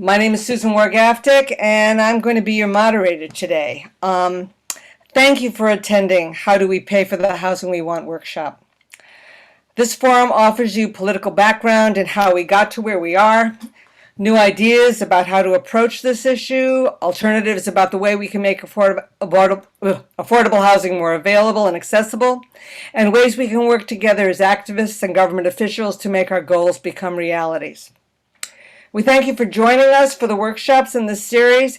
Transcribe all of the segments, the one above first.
My name is Susan Wargaftik, and I'm going to be your moderator today. Thank you for attending How Do We Pay for the Housing We Want workshop. This forum offers you political background and how we got to where we are, new ideas about how to approach this issue, alternatives about the way we can make affordable housing more available and accessible, and ways we can work together as activists and government officials to make our goals become realities. We thank you for joining us for the workshops in this series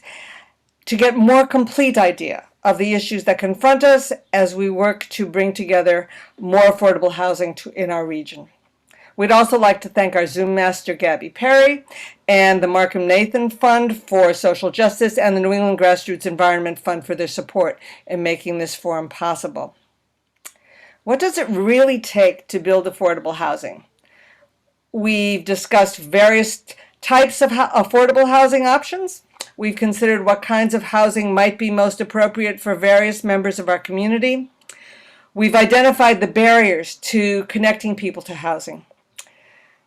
to get more complete idea of the issues that confront us as we work to bring together more affordable housing in our region. We'd also like to thank our Zoom master, Gabby Perry, and the Markham Nathan Fund for Social Justice and the New England Grassroots Environment Fund for their support in making this forum possible. What does it really take to build affordable housing? We've discussed various types of affordable housing options. We've considered what kinds of housing might be most appropriate for various members of our community. We've identified the barriers to connecting people to housing.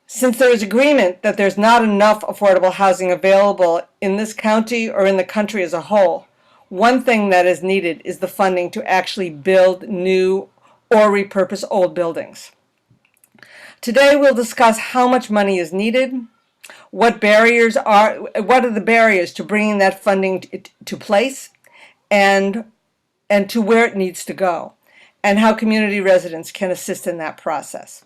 Since there is agreement that there's not enough affordable housing available in this county or in the country as a whole, one thing that is needed is the funding to actually build new or repurpose old buildings. Today we'll discuss how much money is needed, what are the barriers to bringing that funding to place, and to where it needs to go, and how community residents can assist in that process.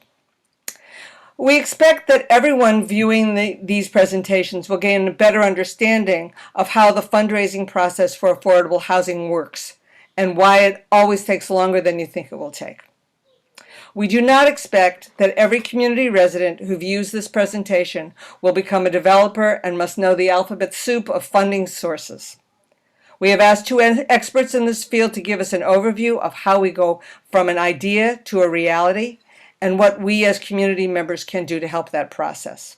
We expect that everyone viewing these presentations will gain a better understanding of how the fundraising process for affordable housing works and why it always takes longer than you think it will take. We do not expect that every community resident who views this presentation will become a developer and must know the alphabet soup of funding sources. We have asked two experts in this field to give us an overview of how we go from an idea to a reality and what we as community members can do to help that process.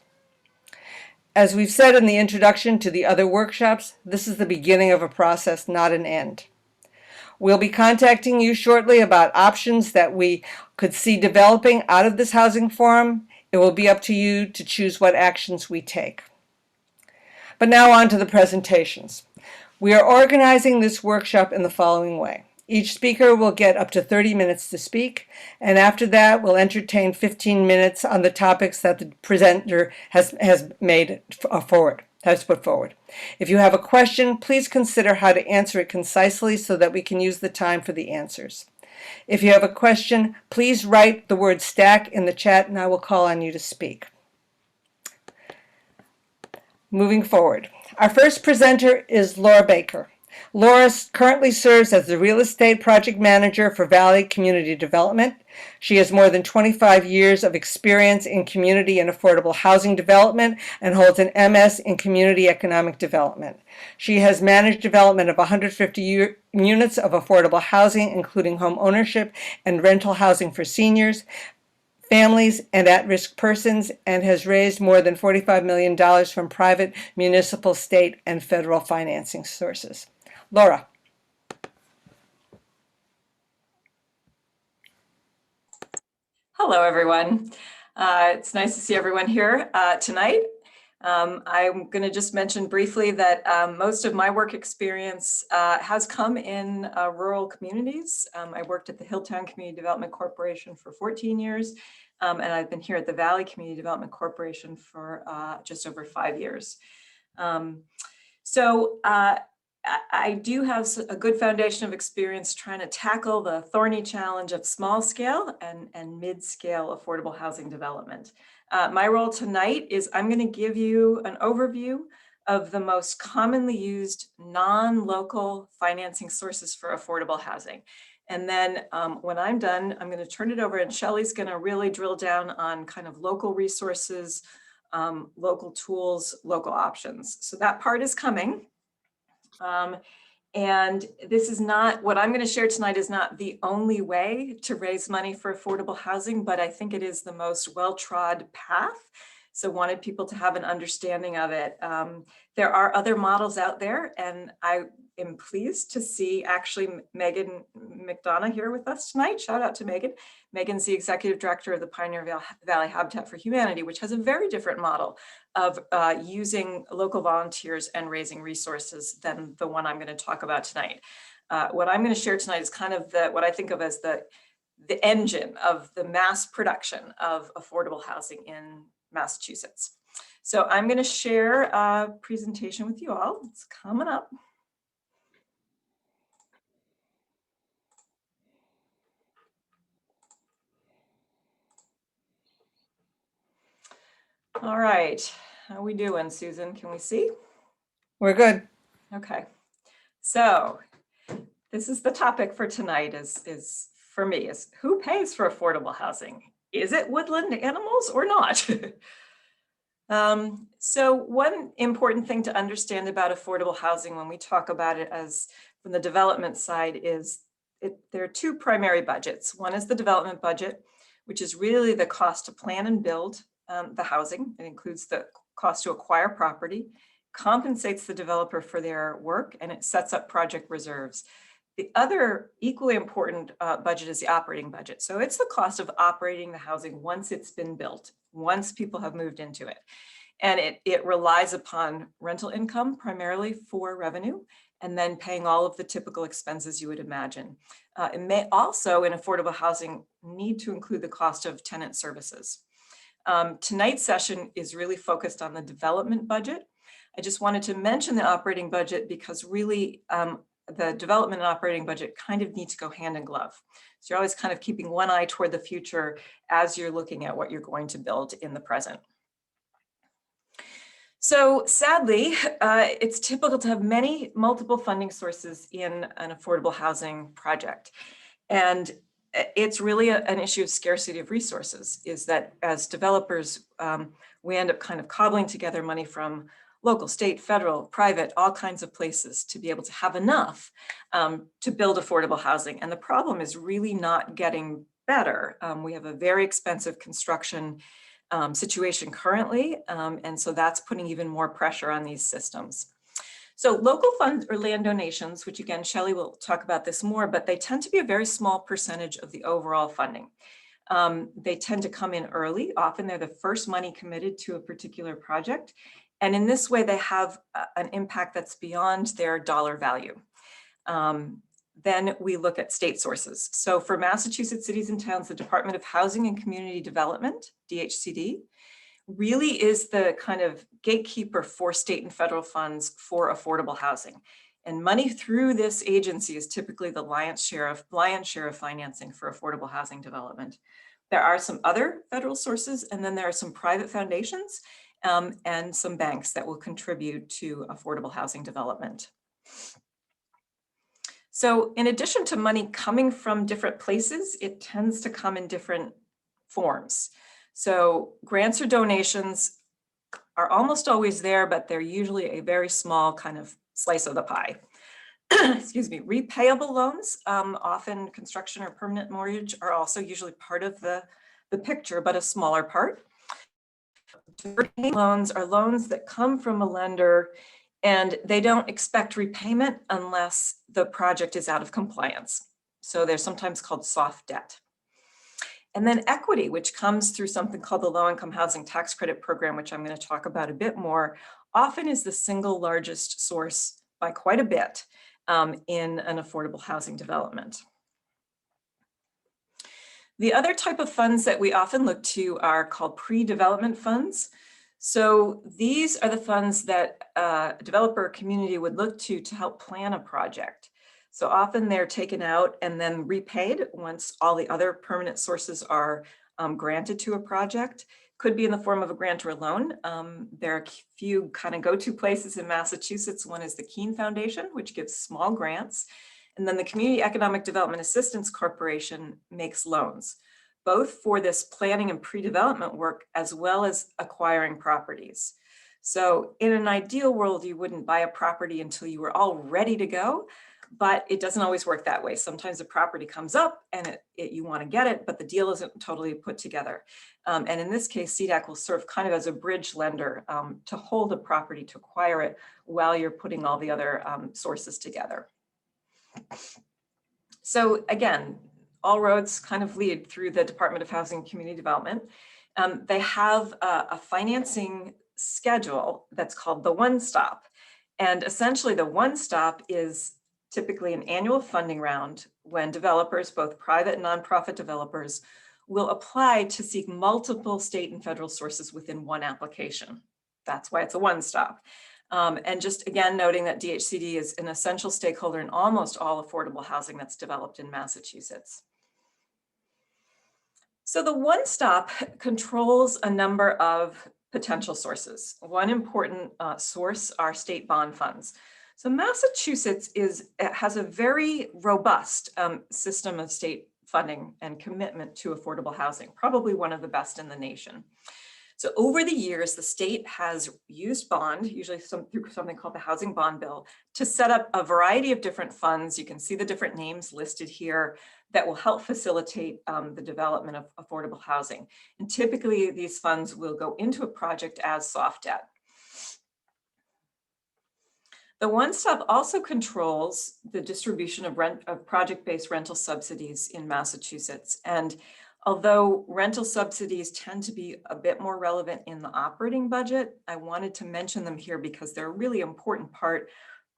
As we've said in the introduction to the other workshops, this is the beginning of a process, not an end. We'll be contacting you shortly about options that we could see developing out of this housing forum. It will be up to you to choose what actions we take. But now on to the presentations. We are organizing this workshop in the following way. Each speaker will get up to 30 minutes to speak, and after that we'll entertain 15 minutes on the topics that the presenter has put forward. If you have a question, please consider how to answer it concisely so that we can use the time for the answers. If you have a question, please write the word STACK in the chat and I will call on you to speak. Moving forward, our first presenter is Laura Baker. Laura currently serves as the Real Estate Project Manager for Valley Community Development. She has more than 25 years of experience in community and affordable housing development and holds an MS in Community Economic Development. She has managed development of 150 units of affordable housing, including home ownership and rental housing for seniors, families, and at-risk persons, and has raised more than $45 million from private, municipal, state, and federal financing sources. Laura. Hello, everyone. It's nice to see everyone here tonight. I'm going to just mention briefly that most of my work experience has come in rural communities. I worked at the Hilltown Community Development Corporation for 14 years, and I've been here at the Valley Community Development Corporation for just over 5 years. I do have a good foundation of experience trying to tackle the thorny challenge of small scale and mid-scale affordable housing development. My role tonight is I'm going to give you an overview of the most commonly used non-local financing sources for affordable housing. And then when I'm done, I'm going to turn it over and Shelley's going to really drill down on kind of local resources, local tools, local options. So that part is coming. And this is not, what I'm going to share tonight is not the only way to raise money for affordable housing, but I think it is the most well-trod path. So wanted people to have an understanding of it. There are other models out there, and I am pleased to see actually Megan McDonough here with us tonight. Shout out to Megan. Megan's the executive director of the Pioneer Valley Habitat for Humanity, which has a very different model of using local volunteers and raising resources than the one I'm going to talk about tonight. What I'm going to share tonight is kind of what I think of as the engine of the mass production of affordable housing in Massachusetts. So I'm going to share a presentation with you all. It's coming up. All right, how we doing, Susan? Can we see? We're good. Okay, so this is the topic for tonight is for me, is who pays for affordable housing? Is it woodland animals or not? So one important thing to understand about affordable housing when we talk about it as from the development side is there are two primary budgets. One is the development budget, which is really the cost to plan and build the housing. It includes the cost to acquire property, compensates the developer for their work, and it sets up project reserves. The other equally important budget is the operating budget. So it's the cost of operating the housing once it's been built, once people have moved into it. And it relies upon rental income primarily for revenue, and then paying all of the typical expenses you would imagine. It may also, in affordable housing, need to include the cost of tenant services. Tonight's session is really focused on the development budget. I just wanted to mention the operating budget because really the development and operating budget kind of need to go hand in glove. So you're always kind of keeping one eye toward the future as you're looking at what you're going to build in the present. So sadly, it's typical to have multiple funding sources in an affordable housing project. And it's really an issue of scarcity of resources, is that as developers, we end up kind of cobbling together money from local, state, federal, private, all kinds of places to be able to have enough to build affordable housing. And the problem is really not getting better. We have a very expensive construction situation currently, and so that's putting even more pressure on these systems. So local funds or land donations, which again, Shelley will talk about this more, but they tend to be a very small percentage of the overall funding. They tend to come in early. Often they're the first money committed to a particular project. And in this way, they have an impact that's beyond their dollar value. Then we look at state sources. So for Massachusetts cities and towns, the Department of Housing and Community Development, DHCD, really is the kind of gatekeeper for state and federal funds for affordable housing. And money through this agency is typically the lion's share of financing for affordable housing development. There are some other federal sources, and then there are some private foundations and some banks that will contribute to affordable housing development. So in addition to money coming from different places, it tends to come in different forms. So grants or donations are almost always there, but they're usually a very small kind of slice of the pie. Excuse me. Repayable loans, often construction or permanent mortgage, are also usually part of the picture, but a smaller part. Deferred loans are loans that come from a lender and they don't expect repayment unless the project is out of compliance. So they're sometimes called soft debt. And then equity, which comes through something called the Low-Income Housing Tax Credit Program, which I'm going to talk about a bit more, often is the single largest source by quite a bit in an affordable housing development. The other type of funds that we often look to are called pre-development funds. So these are the funds that a developer community would look to help plan a project. So often they're taken out and then repaid once all the other permanent sources are granted to a project. Could be in the form of a grant or a loan. There are a few kind of go-to places in Massachusetts. One is the Keene Foundation, which gives small grants. And then the Community Economic Development Assistance Corporation makes loans, both for this planning and pre-development work, as well as acquiring properties. So in an ideal world, you wouldn't buy a property until you were all ready to go. But it doesn't always work that way. Sometimes a property comes up and you want to get it, but the deal isn't totally put together. And in this case, CDAC will serve kind of as a bridge lender to hold a property, to acquire it while you're putting all the other sources together. So again, all roads kind of lead through the Department of Housing and Community Development. They have a financing schedule that's called the One Stop. And essentially the One Stop is typically an annual funding round when developers, both private and nonprofit developers, will apply to seek multiple state and federal sources within one application. That's why it's a one-stop. And just again, noting that DHCD is an essential stakeholder in almost all affordable housing that's developed in Massachusetts. So the One Stop controls a number of potential sources. One important source are state bond funds. So Massachusetts has a very robust system of state funding and commitment to affordable housing, probably one of the best in the nation. So over the years, the state has used bond, usually through something called the Housing Bond Bill, to set up a variety of different funds. You can see the different names listed here that will help facilitate the development of affordable housing. And typically these funds will go into a project as soft debt. The One Stop also controls the distribution of project-based rental subsidies in Massachusetts. And although rental subsidies tend to be a bit more relevant in the operating budget, I wanted to mention them here because they're a really important part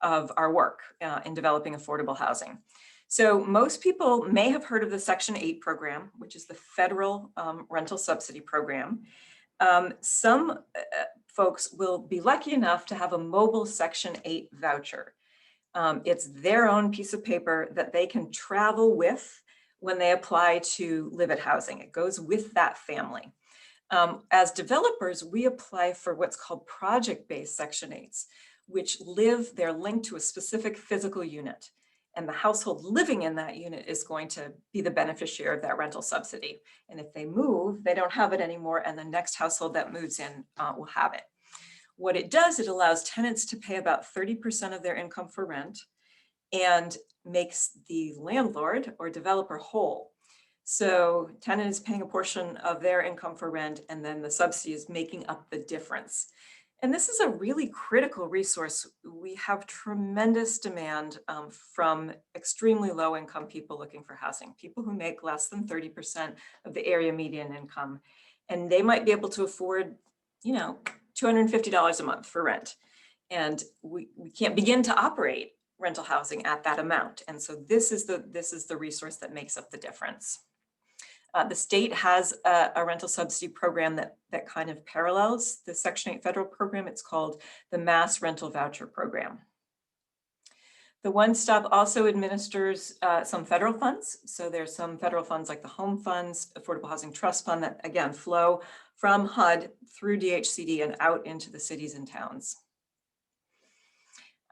of our work in developing affordable housing. So most people may have heard of the Section 8 program, which is the federal rental subsidy program. Some folks will be lucky enough to have a mobile Section 8 voucher. It's their own piece of paper that they can travel with when they apply to live at housing. It goes with that family. As developers, we apply for what's called project-based Section 8s, which they're linked to a specific physical unit. And the household living in that unit is going to be the beneficiary of that rental subsidy. And if they move, they don't have it anymore, and the next household that moves in will have it. What it does, it allows tenants to pay about 30% of their income for rent and makes the landlord or developer whole. So tenant is paying a portion of their income for rent, and then the subsidy is making up the difference. And this is a really critical resource. We have tremendous demand from extremely low income people looking for housing, people who make less than 30% of the area median income. And they might be able to afford, $250 a month for rent. And we can't begin to operate rental housing at that amount. And so this is the resource that makes up the difference. The state has a rental subsidy program that kind of parallels the Section 8 federal program. It's called the Mass Rental Voucher Program. The One Stop also administers some federal funds. So there's some federal funds like the Home Funds, Affordable Housing Trust Fund that again flow from HUD through DHCD and out into the cities and towns.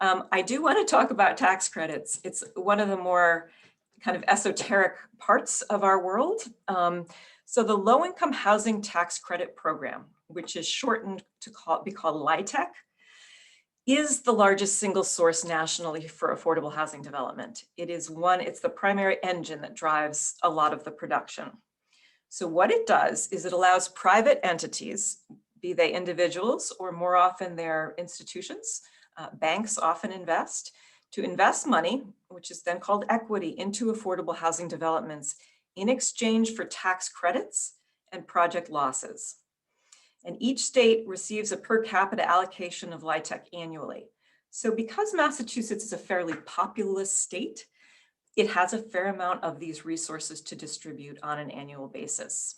I do want to talk about tax credits. It's one of the more kind of esoteric parts of our world. So the Low-Income Housing Tax Credit Program, which is shortened to be called LIHTC, is the largest single source nationally for affordable housing development. It's the primary engine that drives a lot of the production. So what it does is it allows private entities, be they individuals or more often they're institutions, banks often invest, to invest money, which is then called equity, into affordable housing developments in exchange for tax credits and project losses. And each state receives a per capita allocation of LIHTC annually. So because Massachusetts is a fairly populous state, it has a fair amount of these resources to distribute on an annual basis.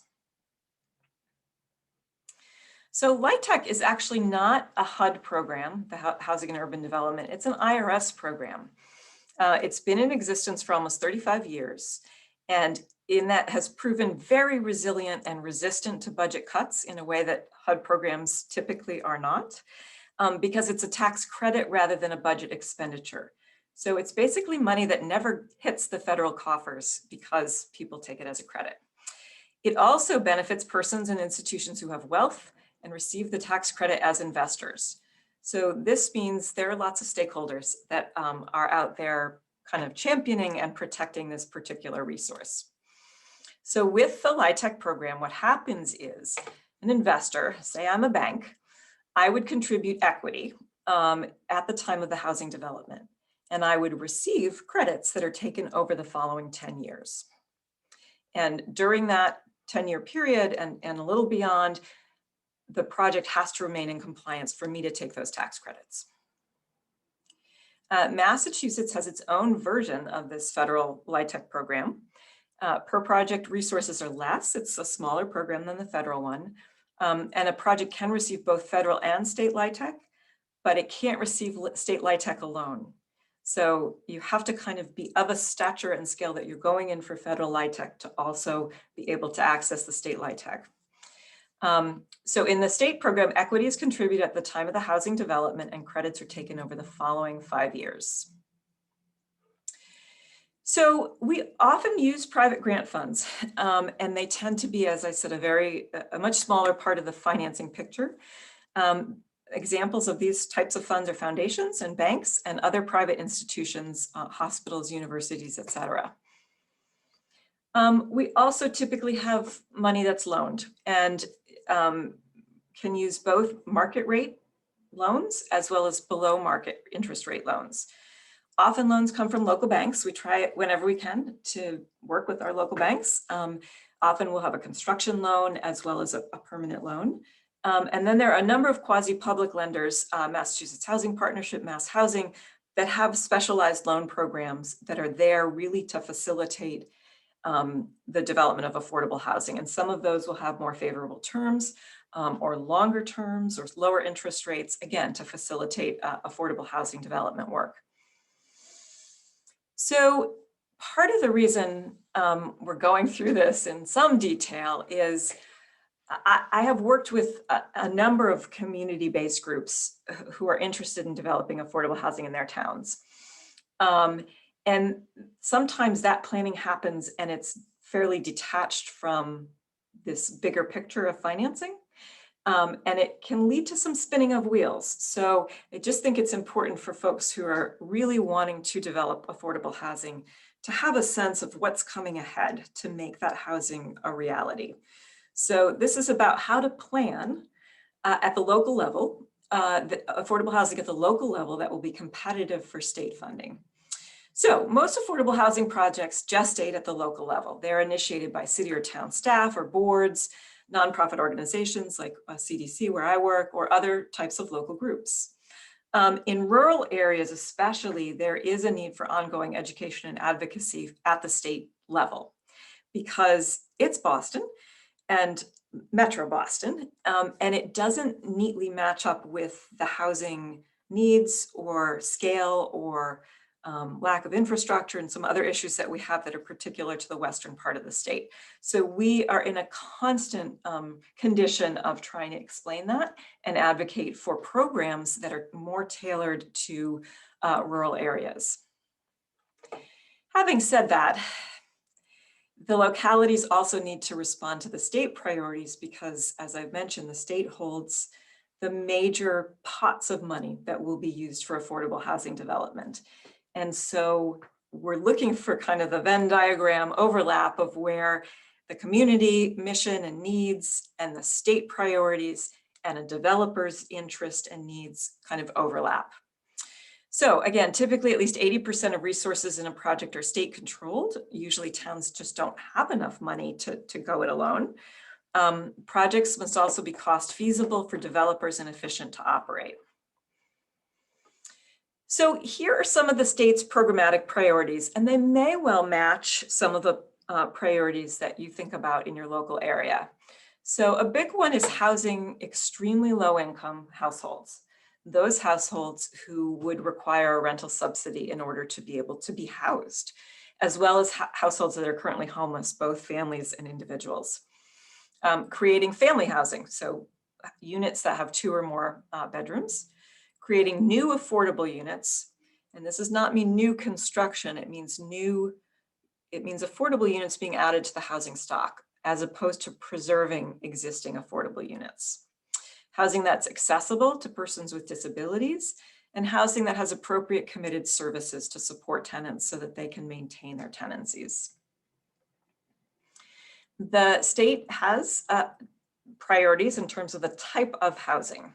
So LIHTC is actually not a HUD program, the Housing and Urban Development. It's an IRS program. It's been in existence for almost 35 years, and in that has proven very resilient and resistant to budget cuts in a way that HUD programs typically are not, because it's a tax credit rather than a budget expenditure. So it's basically money that never hits the federal coffers because people take it as a credit. It also benefits persons and institutions who have wealth and receive the tax credit as investors. So this means there are lots of stakeholders that are out there kind of championing and protecting this particular resource. So with the LIHTC program, what happens is an investor, say I'm a bank, I would contribute equity at the time of the housing development, and I would receive credits that are taken over the following 10 years. And during that 10-year period and a little beyond, the project has to remain in compliance for me to take those tax credits. Massachusetts has its own version of this federal LIHTC program. Per project resources are less. It's a smaller program than the federal one. And a project can receive both federal and state LIHTC, but it can't receive state LIHTC alone. So you have to kind of be of a stature and scale that you're going in for federal LIHTC to also be able to access the state LIHTC. So in the state program, equity is contributed at the time of the housing development and credits are taken over the following 5 years. So we often use private grant funds, and they tend to be, as I said, a much smaller part of the financing picture. Examples of these types of funds are foundations and banks and other private institutions, hospitals, universities, et cetera. We also typically have money that's loaned and can use both market rate loans as well as below market interest rate loans. Often loans come from local banks. We try it whenever we can to work with our local banks. Often we'll have a construction loan as well as a permanent loan. And then there are a number of quasi-public lenders, Massachusetts Housing Partnership, Mass Housing, that have specialized loan programs that are there really to facilitate the development of affordable housing. And some of those will have more favorable terms or longer terms or lower interest rates, again, to facilitate affordable housing development work. So part of the reason we're going through this in some detail is I have worked with a number of community-based groups who are interested in developing affordable housing in their towns. And sometimes that planning happens and it's fairly detached from this bigger picture of financing. And it can lead to some spinning of wheels. So I just think it's important for folks who are really wanting to develop affordable housing to have a sense of what's coming ahead to make that housing a reality. So this is about how to plan at the local level, the affordable housing at the local level that will be competitive for state funding. So most affordable housing projects gestate at the local level. They're initiated by city or town staff or boards, nonprofit organizations like CDC where I work, or other types of local groups. In rural areas especially, there is a need for ongoing education and advocacy at the state level because it's Boston and Metro Boston, and it doesn't neatly match up with the housing needs or scale or lack of infrastructure and some other issues that we have that are particular to the western part of the state. So we are in a constant condition of trying to explain that and advocate for programs that are more tailored to rural areas. Having said that, the localities also need to respond to the state priorities because, as I've mentioned, the state holds the major pots of money that will be used for affordable housing development. And so we're looking for kind of the Venn diagram overlap of where the community mission and needs and the state priorities and a developer's interest and needs kind of overlap. So again, typically at least 80% of resources in a project are state controlled. Usually towns just don't have enough money to go it alone. Projects must also be cost feasible for developers and efficient to operate. So here are some of the state's programmatic priorities, and they may well match some of the priorities that you think about in your local area. So a big one is housing extremely low income households. Those households who would require a rental subsidy in order to be able to be housed, as well as households that are currently homeless, both families and individuals. Creating family housing, so units that have 2 or more bedrooms. Creating new affordable units, and this does not mean new construction, it means affordable units being added to the housing stock, as opposed to preserving existing affordable units. Housing that's accessible to persons with disabilities and housing that has appropriate committed services to support tenants so that they can maintain their tenancies. The state has priorities in terms of the type of housing.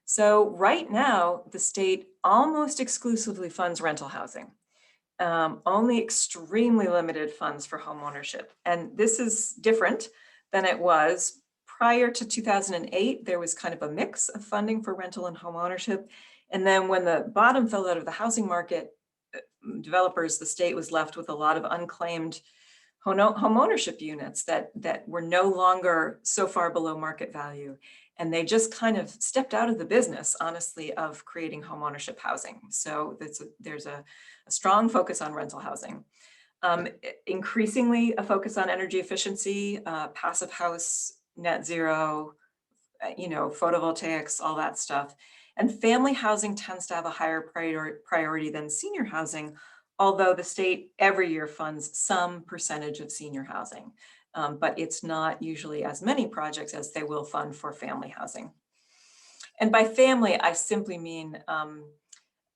So right now, the state almost exclusively funds rental housing. Only extremely limited funds for home ownership. And this is different than it was prior to 2008. There was kind of a mix of funding for rental and home ownership. And then when the bottom fell out of the housing market, developers, the state was left with a lot of unclaimed home ownership units that were no longer so far below market value. And they just kind of stepped out of the business, honestly, of creating home ownership housing. So there's a strong focus on rental housing. Increasingly a focus on energy efficiency, passive house, net zero, photovoltaics, all that stuff. And family housing tends to have a higher priority than senior housing, although the state every year funds some percentage of senior housing. But it's not usually as many projects as they will fund for family housing. And by family, I simply mean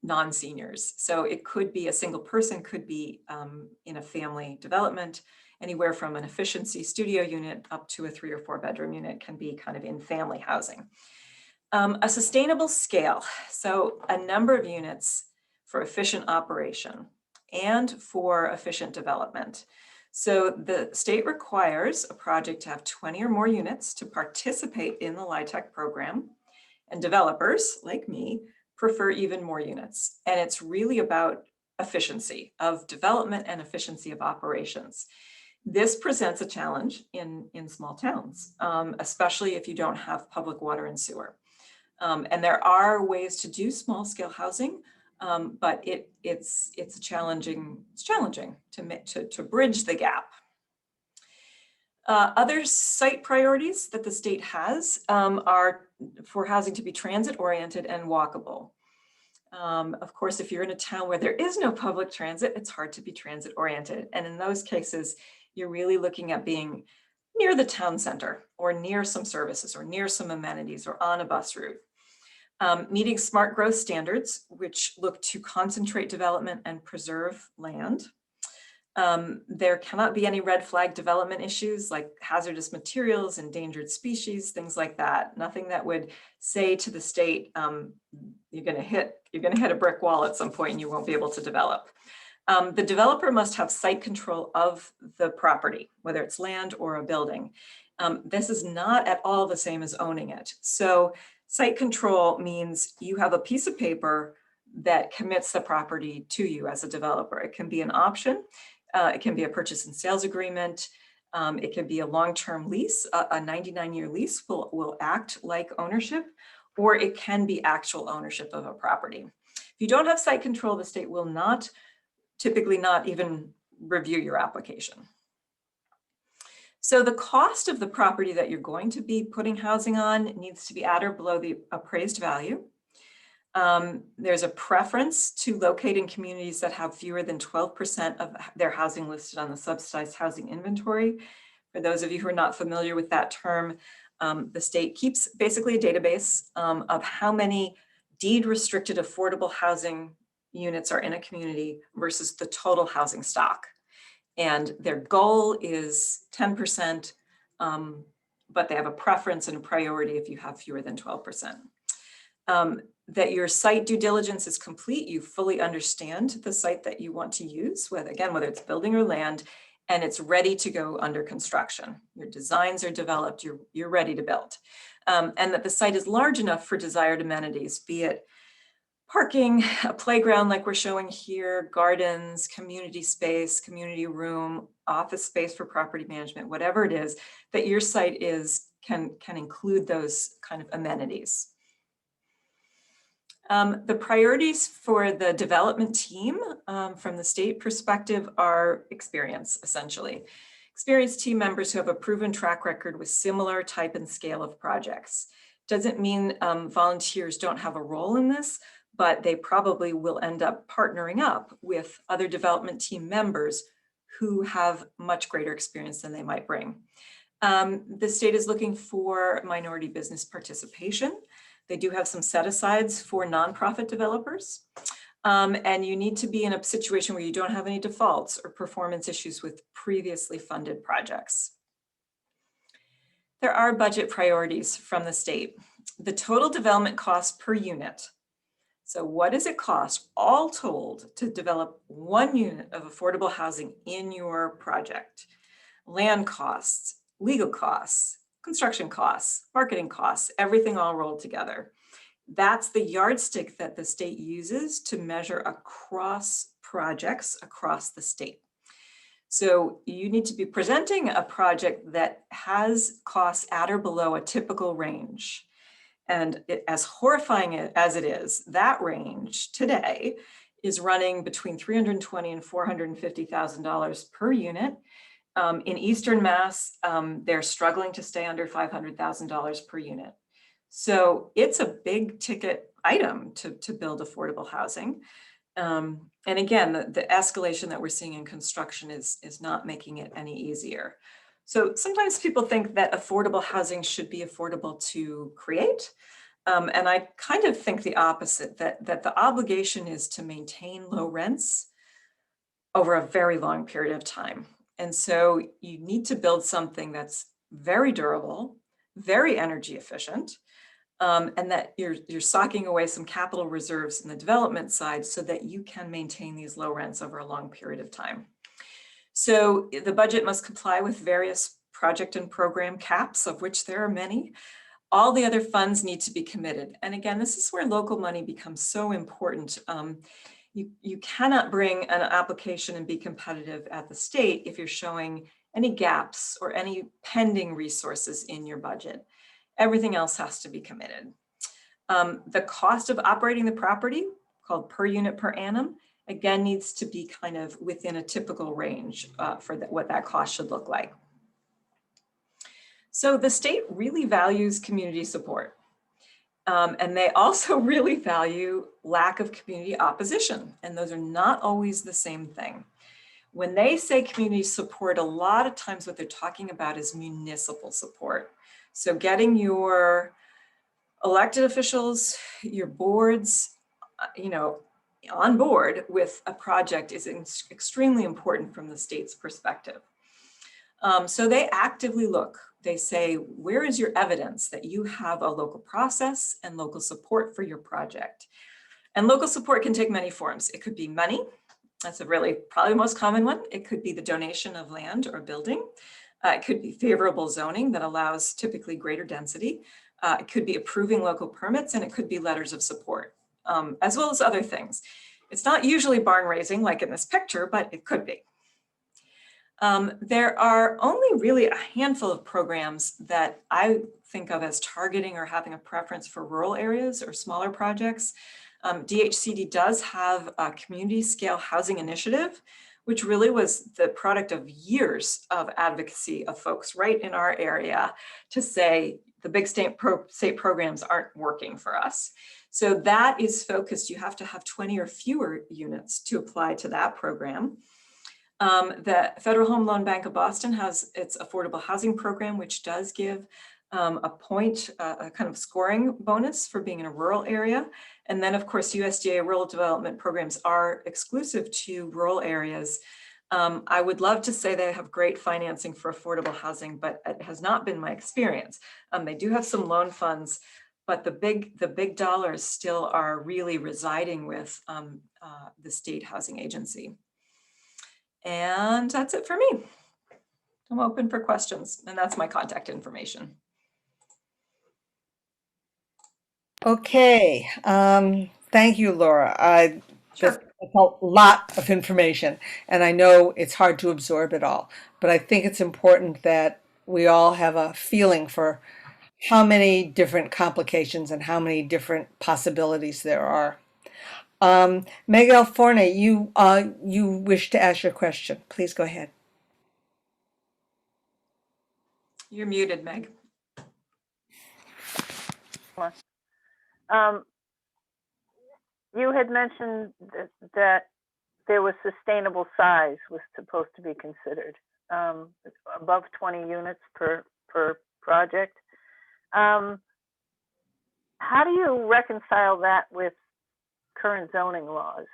non-seniors. So it could be a single person, could be in a family development, anywhere from an efficiency studio unit up to a 3 or 4 bedroom unit can be kind of in family housing. A sustainable scale, so a number of units for efficient operation and for efficient development. So the state requires a project to have 20 or more units to participate in the LIHTC program, and developers like me prefer even more units. And it's really about efficiency of development and efficiency of operations. This presents a challenge in small towns, especially if you don't have public water and sewer. And there are ways to do small scale housing, but it's challenging to bridge the gap. Other site priorities that the state has are for housing to be transit oriented and walkable. Of course, if you're in a town where there is no public transit, it's hard to be transit oriented. And in those cases, you're really looking at being near the town center or near some services or near some amenities or on a bus route. Meeting smart growth standards, which look to concentrate development and preserve land. There cannot be any red flag development issues like hazardous materials, endangered species, things like that. Nothing that would say to the state, you're going to hit a brick wall at some point and you won't be able to develop. The developer must have site control of the property, whether it's land or a building. This is not at all the same as owning it. So site control means you have a piece of paper that commits the property to you as a developer. It can be an option. It can be a purchase and sales agreement. It can be a long-term lease. A 99-year lease will act like ownership, or it can be actual ownership of a property. If you don't have site control, the state will typically not even review your application. So the cost of the property that you're going to be putting housing on needs to be at or below the appraised value. There's a preference to locate in communities that have fewer than 12% of their housing listed on the subsidized housing inventory. For those of you who are not familiar with that term, the state keeps basically a database of how many deed restricted affordable housing units are in a community versus the total housing stock. And their goal is 10%, but they have a preference and a priority if you have fewer than 12%. That your site due diligence is complete, you fully understand the site that you want to use, whether it's building or land, and it's ready to go under construction. Your designs are developed, you're ready to build. And that the site is large enough for desired amenities, be it parking, a playground like we're showing here, gardens, community space, community room, office space for property management, whatever it is, that your site can include those kind of amenities. The priorities for the development team from the state perspective are experience, essentially. Experienced team members who have a proven track record with similar type and scale of projects. Doesn't mean volunteers don't have a role in this, but they probably will end up partnering up with other development team members who have much greater experience than they might bring. The state is looking for minority business participation. They do have some set-asides for nonprofit developers. And you need to be in a situation where you don't have any defaults or performance issues with previously funded projects. There are budget priorities from the state. The total development cost per unit. So what does it cost all told to develop one unit of affordable housing in your project? Land costs, legal costs, construction costs, marketing costs, everything all rolled together. That's the yardstick that the state uses to measure across projects across the state. So you need to be presenting a project that has costs at or below a typical range. And as horrifying as it is, that range today is running between $320,000 and $450,000 per unit. In Eastern Mass, they're struggling to stay under $500,000 per unit. So it's a big ticket item to build affordable housing. And again, the escalation that we're seeing in construction is not making it any easier. So sometimes people think that affordable housing should be affordable to create. And I kind of think the opposite, that the obligation is to maintain low rents over a very long period of time. And so you need to build something that's very durable, very energy efficient, and that you're socking away some capital reserves in the development side so that you can maintain these low rents over a long period of time. So the budget must comply with various project and program caps, of which there are many. All the other funds need to be committed. And again, this is where local money becomes so important. You cannot bring an application and be competitive at the state if you're showing any gaps or any pending resources in your budget. Everything else has to be committed. The cost of operating the property, called per unit per annum, again, needs to be kind of within a typical range for what that cost should look like. So the state really values community support. And they also really value lack of community opposition. And those are not always the same thing. When they say community support, a lot of times what they're talking about is municipal support. So getting your elected officials, your boards, on board with a project is extremely important from the state's perspective. So they actively look. They say, where is your evidence that you have a local process and local support for your project? And local support can take many forms. It could be money. That's a really probably the most common one. It could be the donation of land or building. It could be favorable zoning that allows typically greater density. It could be approving local permits, and it could be letters of support, as well as other things. It's not usually barn raising like in this picture, but it could be. There are only really a handful of programs that I think of as targeting or having a preference for rural areas or smaller projects. DHCD does have a community scale housing initiative, which really was the product of years of advocacy of folks right in our area to say the big state programs aren't working for us. So that is focused. You have to have 20 or fewer units to apply to that program. The Federal Home Loan Bank of Boston has its affordable housing program, which does give a kind of scoring bonus for being in a rural area. And then of course, USDA rural development programs are exclusive to rural areas. I would love to say they have great financing for affordable housing, but it has not been my experience. They do have some loan funds, but the big dollars still are really residing with the state housing agency. And that's it for me. I'm open for questions, and that's my contact information. Okay, thank you, Laura. Sure. That's a lot of information, and I know it's hard to absorb it all, but I think it's important that we all have a feeling for how many different complications and how many different possibilities there are. Miguel Forney, you wish to ask your question. Please go ahead. You're muted, Meg. You had mentioned that there was sustainable size was supposed to be considered, above 20 units per project. How how do you reconcile that with current zoning laws?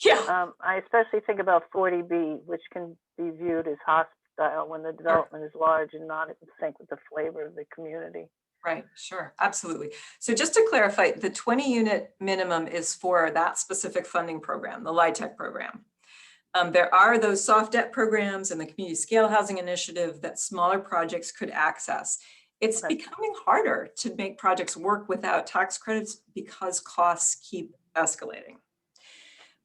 Yeah. I especially think about 40B, which can be viewed as hostile when the development is large and not in sync with the flavor of the community. Right, sure, absolutely. So just to clarify, the 20 unit minimum is for that specific funding program, the LIHTC program. There are those soft debt programs and the community scale housing initiative that smaller projects could access. It's Okay. becoming harder to make projects work without tax credits because costs keep escalating.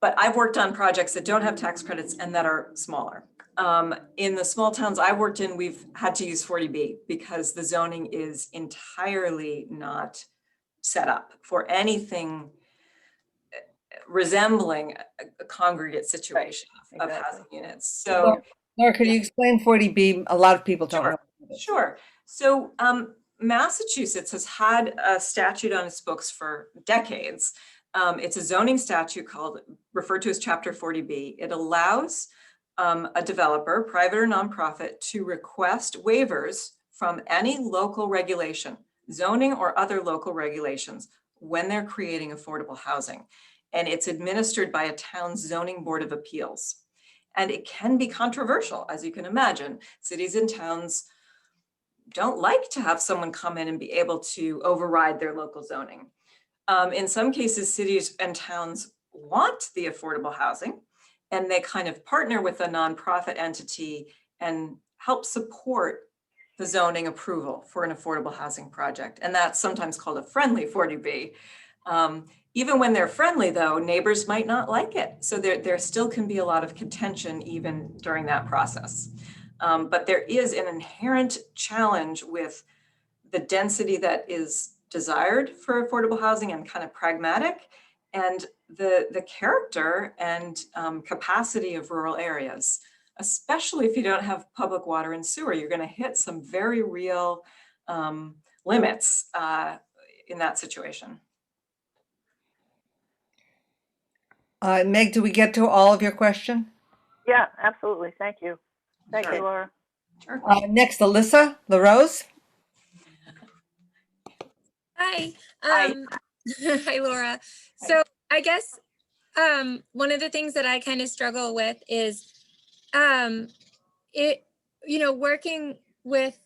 But I've worked on projects that don't have tax credits and that are smaller. In the small towns I worked in, we've had to use 40B because the zoning is entirely not set up for anything resembling a congregate situation of exactly. housing units. So, Laura, could you explain 40B? A lot of people don't Sure. know. what it is. sure. So Massachusetts has had a statute on its books for decades. It's a zoning statute referred to as Chapter 40B. It allows a developer, private or nonprofit, to request waivers from any local regulation, zoning or other local regulations, when they're creating affordable housing. And it's administered by a town's zoning board of appeals. And it can be controversial, as you can imagine. Cities and towns don't like to have someone come in and be able to override their local zoning. In some cases, cities and towns want the affordable housing, and they kind of partner with a nonprofit entity and help support the zoning approval for an affordable housing project. And that's sometimes called a friendly 40B. Even when they're friendly, though, neighbors might not like it. So there still can be a lot of contention even during that process. But there is an inherent challenge with the density that is desired for affordable housing and kind of pragmatic, and the character and capacity of rural areas, especially if you don't have public water and sewer. You're going to hit some very real limits in that situation. Meg, do we get to all of your question? Yeah, absolutely. Thank you. Thank Sure. you, Laura. Sure. Next, Alyssa LaRose. Hi. Hi. Hi, Laura. So I guess one of the things that I kind of struggle with is working with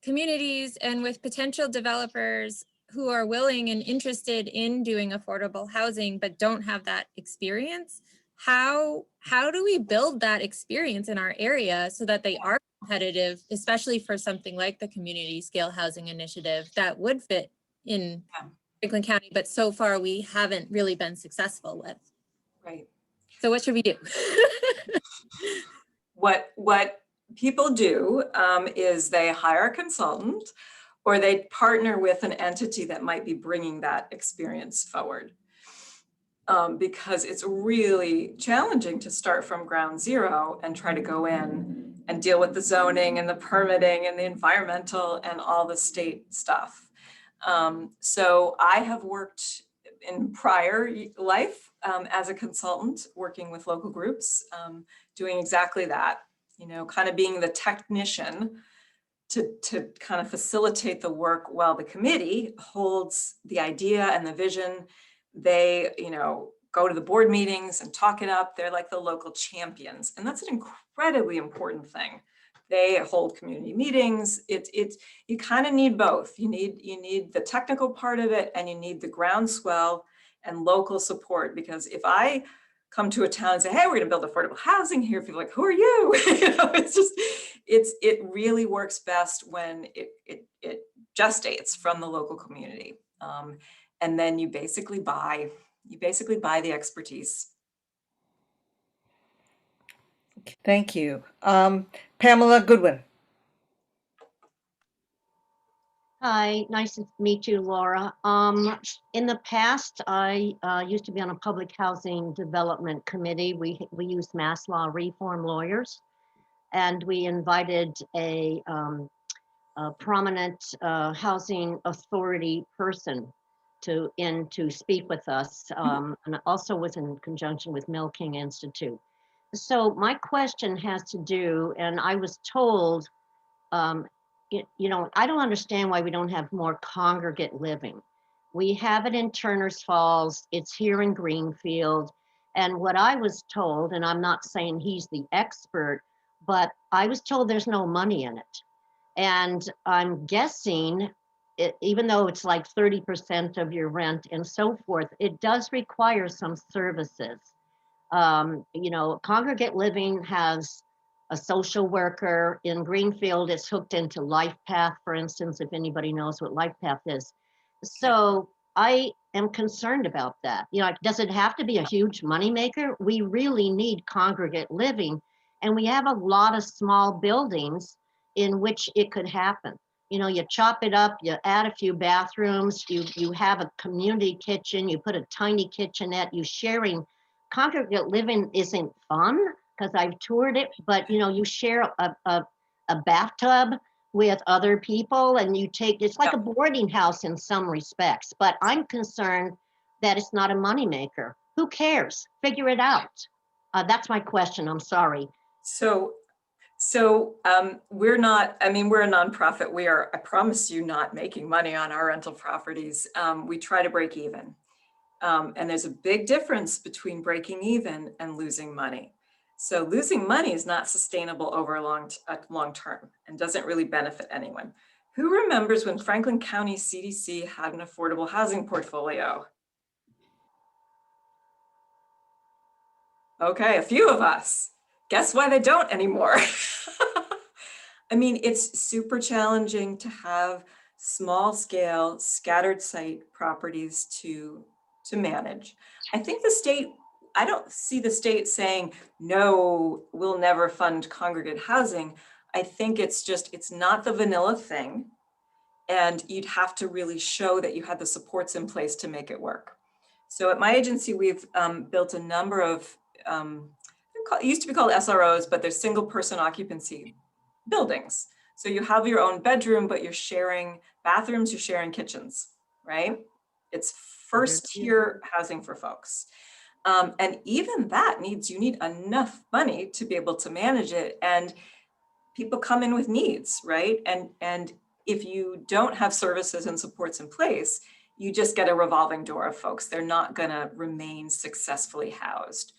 communities and with potential developers who are willing and interested in doing affordable housing but don't have that experience. How do we build that experience in our area so that they are competitive, especially for something like the community scale housing initiative that would fit in Franklin County, but so far we haven't really been successful with. Right. So what should we do? What people do is they hire a consultant or they partner with an entity that might be bringing that experience forward. Because it's really challenging to start from ground zero and try to go in and deal with the zoning and the permitting and the environmental and all the state stuff. So I have worked in prior life as a consultant, working with local groups, doing exactly that, kind of being the technician to kind of facilitate the work while the committee holds the idea and the vision. They, go to the board meetings and talk it up. They're like the local champions. And that's an incredibly important thing. They hold community meetings. You kind of need both. You need the technical part of it, and you need the groundswell and local support. Because if I come to a town and say, hey, we're going to build affordable housing here, people are like, who are you? It really works best when it gestates from the local community. And then you basically buy the expertise. Thank you. Pamela Goodwin. Hi, nice to meet you, Laura. In the past, I used to be on a public housing development committee. We used mass law reform lawyers, and we invited a prominent housing authority person to speak with us, and it also was in conjunction with Milking Institute. So my question has to do, and I was told, I don't understand why we don't have more congregate living. We have it in Turner's Falls. It's here in Greenfield. And what I was told, and I'm not saying he's the expert, but I was told there's no money in it. And I'm guessing, even though it's like 30% of your rent and so forth, it does require some services. Congregate Living has a social worker in Greenfield. It's hooked into LifePath, for instance, if anybody knows what LifePath is. So I am concerned about that. Does it have to be a huge moneymaker? We really need congregate living, and we have a lot of small buildings in which it could happen. You chop it up, you add a few bathrooms, you have a community kitchen, you put a tiny kitchenette, you sharing. Congregate living isn't fun because I've toured it, but you share a bathtub with other people, and it's like a boarding house in some respects, but I'm concerned that it's not a moneymaker. Who cares? Figure it out. That's my question. I'm sorry. So we're not, we're a nonprofit. We are, I promise you, not making money on our rental properties. We try to break even. And there's a big difference between breaking even and losing money. So losing money is not sustainable over a long term and doesn't really benefit anyone. Who remembers when Franklin County CDC had an affordable housing portfolio? Okay, a few of us. Guess why they don't anymore? It's super challenging to have small scale scattered site properties to manage. I think I don't see the state saying, no, we'll never fund congregate housing. I think it's not the vanilla thing. And you'd have to really show that you had the supports in place to make it work. So at my agency, we've built a number of, it used to be called SROs, but they're single person occupancy buildings. So you have your own bedroom, but you're sharing bathrooms, you're sharing kitchens, right? It's first tier housing for folks. And even that you need enough money to be able to manage it. And people come in with needs, right? And if you don't have services and supports in place, you just get a revolving door of folks. They're not gonna remain successfully housed.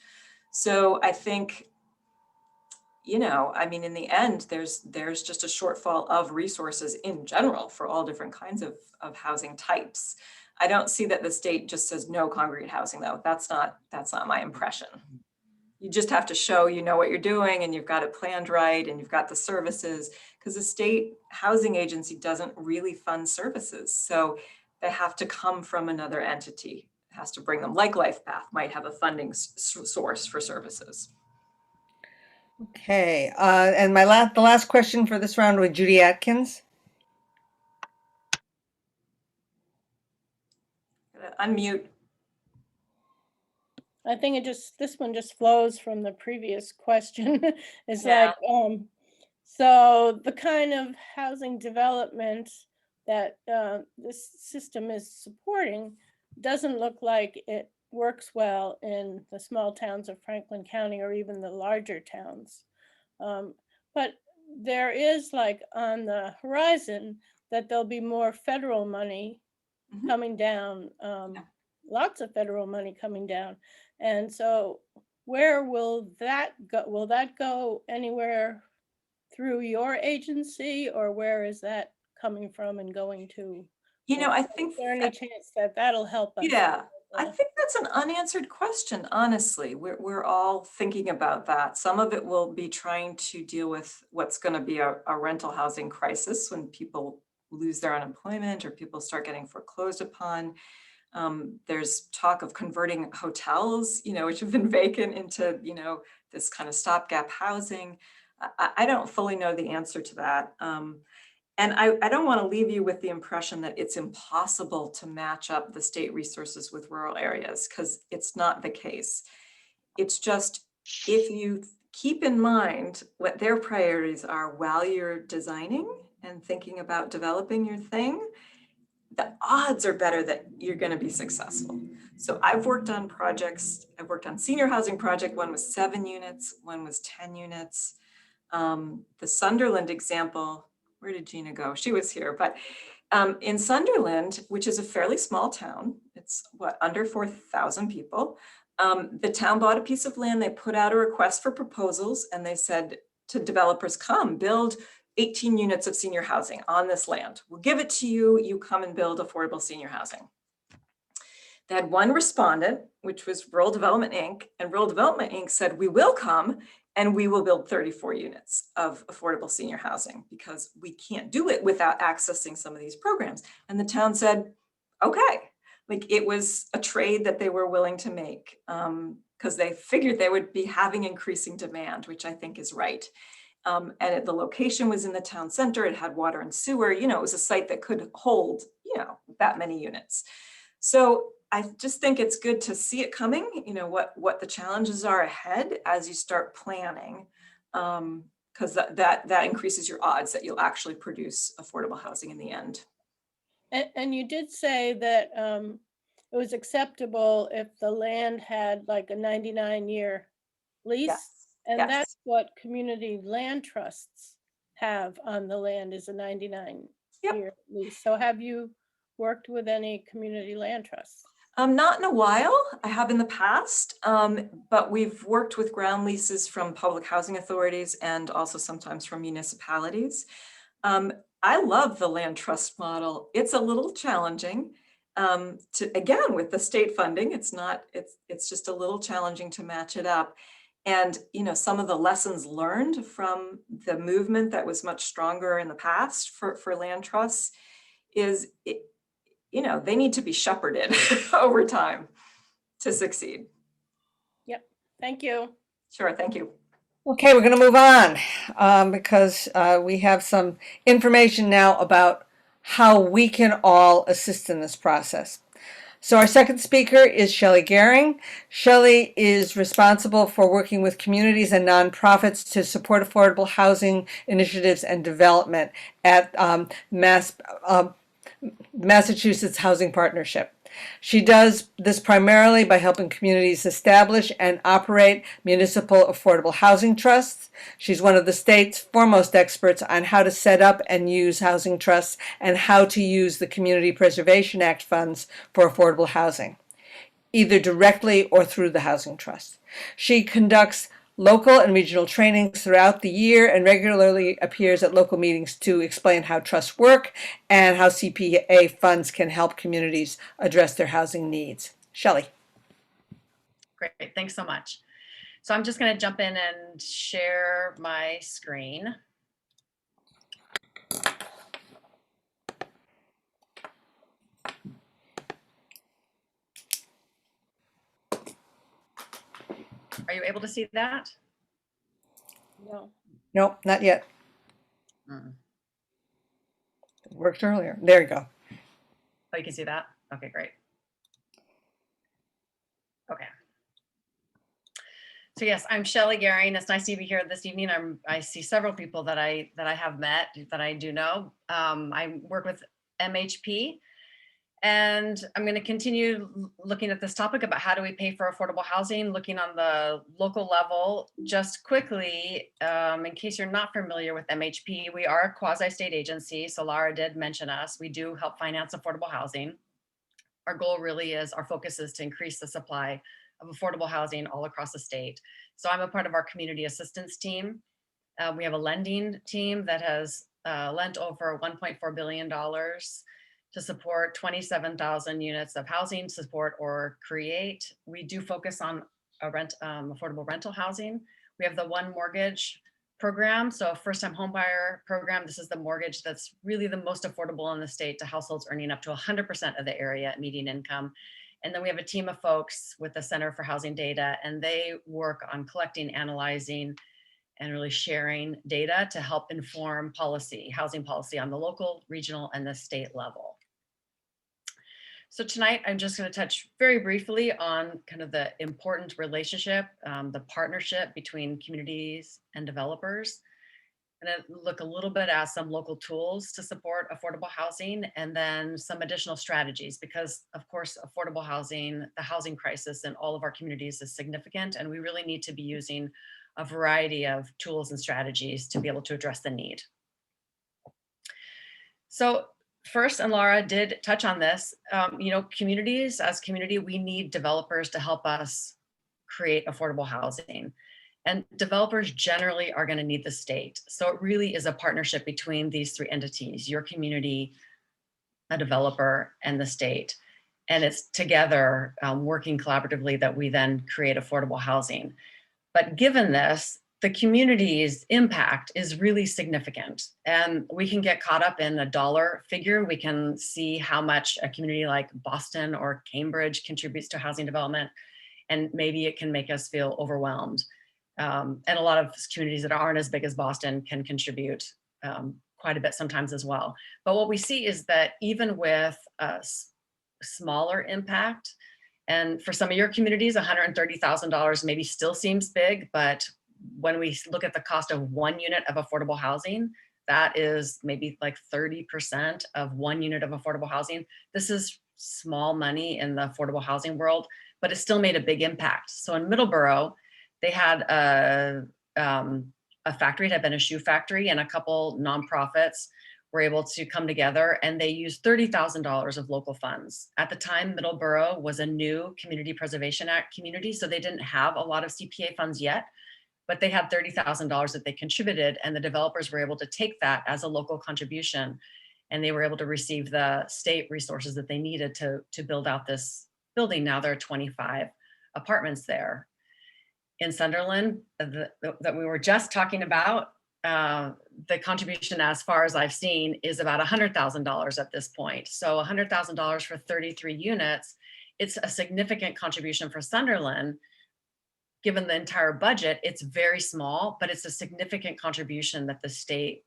So I think, in the end, there's just a shortfall of resources in general for all different kinds of housing types. I don't see that the state just says no congregate housing, though. That's not my impression. You just have to show you know what you're doing and you've got it planned right and you've got the services, because the state housing agency doesn't really fund services. So they have to come from another entity. It has to bring them, like LifePath might have a funding source for services. Okay, and the last question for this round with Judy Atkins. Unmute. I think this one just flows from the previous question. It's Yeah. so the kind of housing development that this system is supporting doesn't look like it works well in the small towns of Franklin County or even the larger towns. But there is on the horizon that there'll be more federal money coming down, lots of federal money coming down. And so where will that go? Will that go anywhere through your agency, or where is that coming from and going to? I think is there any chance that that'll help us? Yeah, I think that's an unanswered question, honestly. We're all thinking about that. Some of it will be trying to deal with what's going to be a rental housing crisis when people lose their unemployment or people start getting foreclosed upon. There's talk of converting hotels, which have been vacant, into, this kind of stopgap housing. I don't fully know the answer to that. And I don't want to leave you with the impression that it's impossible to match up the state resources with rural areas, because it's not the case. It's just, if you keep in mind what their priorities are while you're designing and thinking about developing your thing, the odds are better that you're going to be successful. So I've worked on projects. I've worked on senior housing project. One was 7 units, one was 10 units. The Sunderland example, where did Gina go? She was here, but In Sunderland, which is a fairly small town, it's what, under 4,000 people. The town bought a piece of land, they put out a request for proposals, and they said to developers, come build 18 units of senior housing on this land. We'll give it to you, you come and build affordable senior housing. They had one respondent, which was Rural Development Inc. And Rural Development Inc. said, we will come and we will build 34 units of affordable senior housing because we can't do it without accessing some of these programs. And the town said, okay, like it was a trade that they were willing to make because they figured they would be having increasing demand, which I think is right. The location was in the town center, it had water and sewer, you know, it was a site that could hold, you know, that many units. So I just think it's good to see it coming, you know, what the challenges are ahead as you start planning, because that increases your odds that you'll actually produce affordable housing in the end. And you did say that it was acceptable if the land had like a 99-year lease. Yes, And yes. that's what community land trusts have on the land, is a 99-year lease. So have you worked with any community land trusts? Not in a while. I have in the past, but we've worked with ground leases from public housing authorities and also sometimes from municipalities. I love the land trust model. It's a little challenging again, with the state funding, it's just a little challenging to match it up. And, you know, some of the lessons learned from the movement that was much stronger in the past for land trusts is, you know, they need to be shepherded over time to succeed. Yep. Thank you. Sure. Thank you. Okay, we're going to move on because we have some information now about how we can all assist in this process. So our second speaker is Shelley Gehring. Shelley is responsible for working with communities and nonprofits to support affordable housing initiatives and development at Massachusetts Housing Partnership. She does this primarily by helping communities establish and operate municipal affordable housing trusts. She's one of the state's foremost experts on how to set up and use housing trusts and how to use the Community Preservation Act funds for affordable housing, either directly or through the housing trust. She conducts local and regional trainings throughout the year and regularly appears at local meetings to explain how trusts work and how CPA funds can help communities address their housing needs. Shelley. Great, thanks so much. So I'm just going to jump in and share my screen. Are you able to see that? No. Nope, not yet. Mm. It worked earlier. There you go. Oh, you can see that? Okay, great. Okay. So yes, I'm Shelley Gehring. It's nice to be here this evening. I see several people that I have met, that I do know. I work with MHP, and I'm going to continue looking at this topic about how do we pay for affordable housing, looking on the local level. Just quickly, in case you're not familiar with MHP, we are a quasi-state agency. So Laura did mention us. We do help finance affordable housing. Our goal really is, our focus is to increase the supply of affordable housing all across the state. So I'm a part of our community assistance team. We have a lending team that has lent over $1.4 billion to support 27,000 units of housing support or create. We do focus on affordable rental housing. We have the One Mortgage program, so first-time homebuyer program. This is the mortgage that's really the most affordable in the state to households earning up to 100% of the area median income. And then we have a team of folks with the Center for Housing Data, and they work on collecting, analyzing, and really sharing data to help inform policy, housing policy on the local, regional, and the state level. So tonight, I'm just going to touch very briefly on kind of the important relationship, the partnership between communities and developers. I'm going to look a little bit at some local tools to support affordable housing, and then some additional strategies, because of course, affordable housing, the housing crisis in all of our communities is significant, and we really need to be using a variety of tools and strategies to be able to address the need. So first, and Laura did touch on this, you know, communities, as community, we need developers to help us create affordable housing. And developers generally are going to need the state. So it really is a partnership between these three entities, your community, a developer, and the state. And it's together, working collaboratively, that we then create affordable housing. But given this, the community's impact is really significant. And we can get caught up in a dollar figure. We can see how much a community like Boston or Cambridge contributes to housing development. And maybe it can make us feel overwhelmed. And a lot of communities that aren't as big as Boston can contribute quite a bit sometimes as well. But what we see is that even with a smaller impact, and for some of your communities, $130,000 maybe still seems big, but when we look at the cost of 1 unit of affordable housing, that is maybe like 30% of 1 unit of affordable housing. This is small money in the affordable housing world, but it still made a big impact. So in Middleborough, they had a factory, it had been a shoe factory, and a couple nonprofits were able to come together, and they used $30,000 of local funds. At the time, Middleborough was a new Community Preservation Act community, so they didn't have a lot of CPA funds yet, but they had $30,000 that they contributed, and the developers were able to take that as a local contribution, and they were able to receive the state resources that they needed to build out this building. Now there are 25 apartments there. In Sunderland, that we were just talking about, the contribution, as far as I've seen, is about $100,000 at this point. So $100,000 for 33 units, it's a significant contribution for Sunderland. Given the entire budget, it's very small, but it's a significant contribution that the state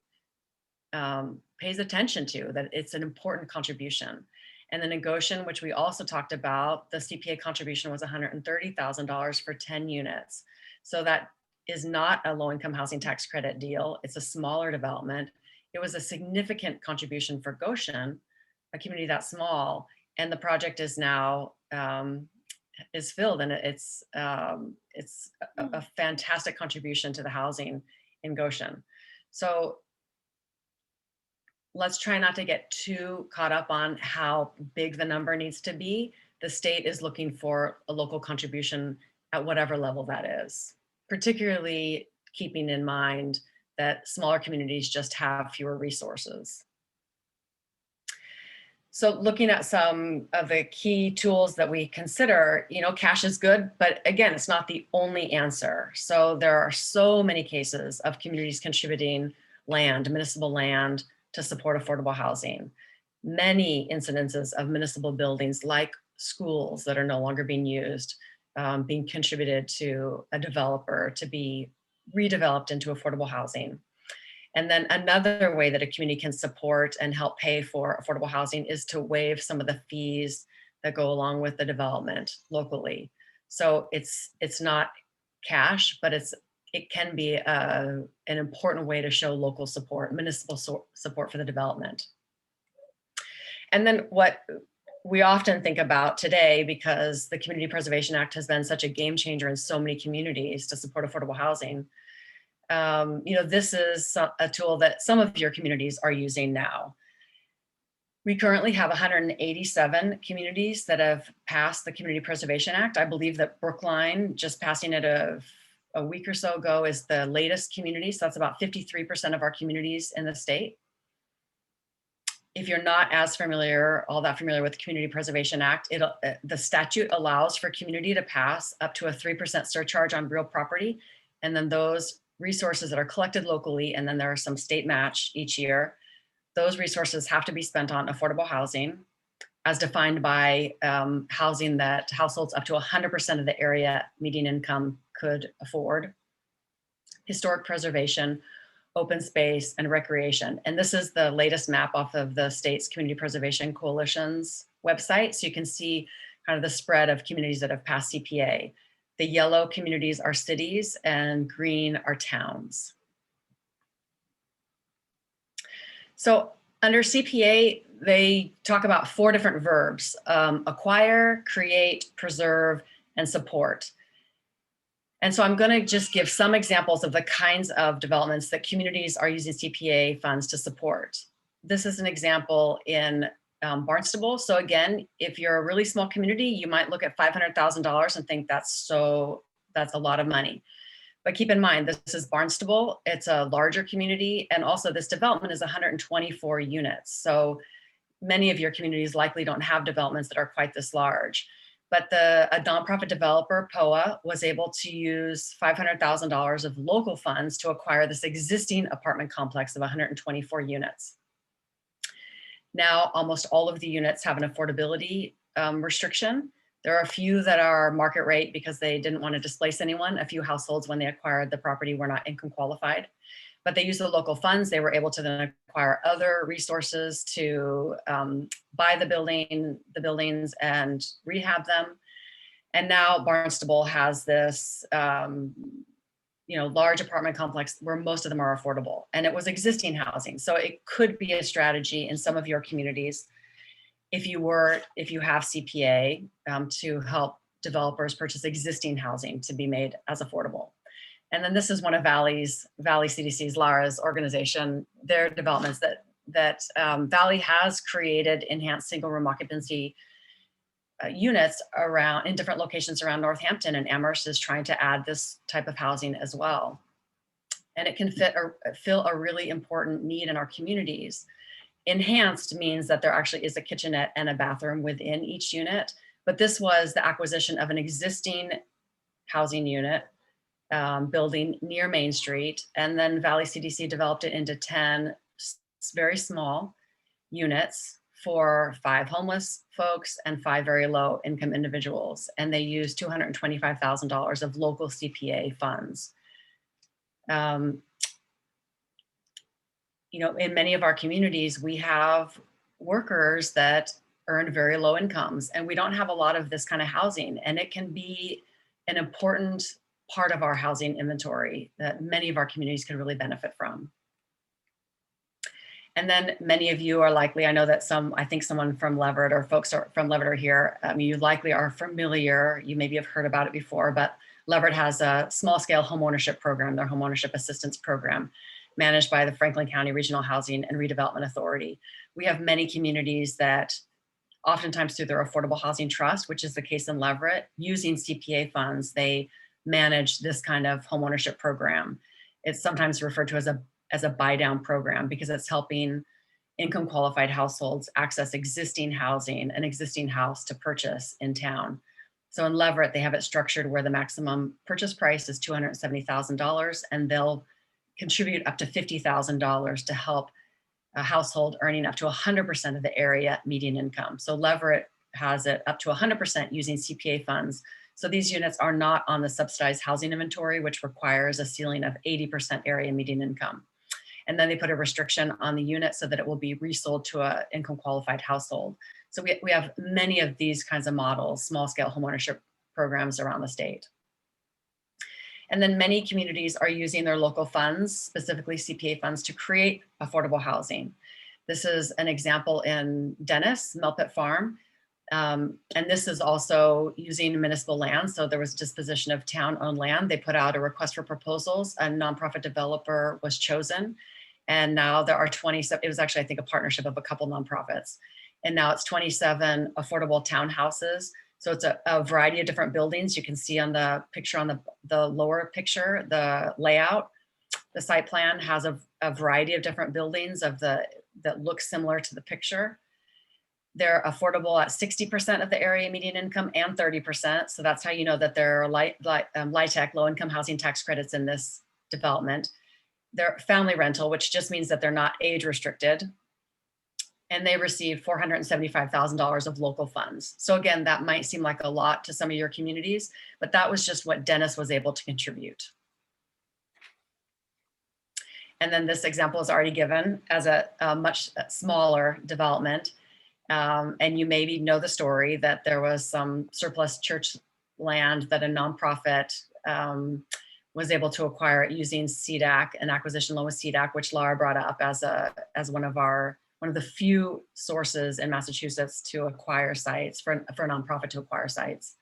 pays attention to, that it's an important contribution. And then in Goshen, which we also talked about, the CPA contribution was $130,000 for 10 units. So that is not a low-income housing tax credit deal. It's a smaller development. It was a significant contribution for Goshen, a community that small, and the project is now is filled, and it's a fantastic contribution to the housing in Goshen. So let's try not to get too caught up on how big the number needs to be. The state is looking for a local contribution at whatever level that is, particularly keeping in mind that smaller communities just have fewer resources. So looking at some of the key tools that we consider, you know, cash is good, but again, it's not the only answer. So there are so many cases of communities contributing land, municipal land, to support affordable housing. Many incidences of municipal buildings like schools that are no longer being used, being contributed to a developer to be redeveloped into affordable housing. And then another way that a community can support and help pay for affordable housing is to waive some of the fees that go along with the development locally. So it's not cash, but it can be an important way to show local support, municipal support for the development. And then what we often think about today, because the Community Preservation Act has been such a game changer in so many communities to support affordable housing, you know, this is a tool that some of your communities are using now. We currently have 187 communities that have passed the Community Preservation Act. I believe that Brookline, just passing it a week or so ago, is the latest community. So that's about 53% of our communities in the state. If you're not as familiar, all that familiar with the Community Preservation Act, the statute allows for community to pass up to a 3% surcharge on real property. And then those resources that are collected locally, and then there are some state match each year, those resources have to be spent on affordable housing as defined by housing that households up to 100% of the area median income could afford, historic preservation, open space, and recreation. And this is the latest map off of the state's Community Preservation Coalition's website. So you can see kind of the spread of communities that have passed CPA. The yellow communities are cities and green are towns. So under CPA, they talk about 4 different verbs: acquire, create, preserve, and support. And so I'm going to just give some examples of the kinds of developments that communities are using CPA funds to support. this is an example in Barnstable. So again, if you're a really small community, you might look at $500,000 and think that's a lot of money. But keep in mind, this is Barnstable. It's a larger community. And also this development is 124 units. So many of your communities likely don't have developments that are quite this large. But a nonprofit developer, POA, was able to use $500,000 of local funds to acquire this existing apartment complex of 124 units. Now, almost all of the units have an affordability restriction. There are a few that are market rate because they didn't want to displace anyone. A few households, when they acquired the property, were not income qualified. But they used the local funds. They were able to then acquire other resources to buy the buildings and rehab them. And now Barnstable has this large apartment complex where most of them are affordable, and it was existing housing. So it could be a strategy in some of your communities if you have CPA to help developers purchase existing housing to be made as affordable. And then this is one of Valley CDC's, Lara's organization, their developments that Valley has created enhanced single room occupancy units around in different locations around Northampton, and Amherst is trying to add this type of housing as well. And it can fill a really important need in our communities. Enhanced means that there actually is a kitchenette and a bathroom within each unit, but this was the acquisition of an existing housing unit building near Main Street, and then Valley CDC developed it into 10 very small units for 5 homeless folks and 5 very low income individuals. And they used $225,000 of local CPA funds. In many of our communities, we have workers that earn very low incomes, and we don't have a lot of this kind of housing. And it can be an important part of our housing inventory that many of our communities could really benefit from. And then many of you are likely, I know that I think someone from Leverett or folks from Leverett are here. You likely are familiar, you maybe have heard about it before, but Leverett has a small scale homeownership program, their homeownership assistance program, managed by the Franklin County Regional Housing and Redevelopment Authority. We have many communities that oftentimes through their Affordable Housing Trust, which is the case in Leverett, using CPA funds, they manage this kind of homeownership program. It's sometimes referred to as a buy down program because it's helping income qualified households access existing housing, an existing house to purchase in town. So in Leverett, they have it structured where the maximum purchase price is $270,000, and they'll contribute up to $50,000 to help a household earning up to 100% of the area median income. So Leverett has it up to 100% using CPA funds. So these units are not on the subsidized housing inventory, which requires a ceiling of 80% area median income. And then they put a restriction on the unit so that it will be resold to an income qualified household. So we have many of these kinds of models, small scale homeownership programs around the state. And then many communities are using their local funds, specifically CPA funds, to create affordable housing. This is an example in Dennis, Melpit Farm. And this is also using municipal land. So there was disposition of town-owned land. They put out a request for proposals. A nonprofit developer was chosen. And now there are 27, it was actually, I think, a partnership of a couple nonprofits. And now it's 27 affordable townhouses. So it's a variety of different buildings. You can see on the picture on the lower picture, the layout. The site plan has a variety of different buildings that look similar to the picture. They're affordable at 60% of the area median income and 30%. So that's how you know that there are LIHTC, low income housing tax credits in this development. They're family rental, which just means that they're not age restricted. And they received $475,000 of local funds. So again, that might seem like a lot to some of your communities, but that was just what Dennis was able to contribute. And then this example is already given as a much smaller development. And you maybe know the story that there was some surplus church land that a nonprofit was able to acquire using CDAC, an acquisition loan with CDAC, which Laura brought up as one of the few sources in Massachusetts to acquire sites for a nonprofit to acquire sites.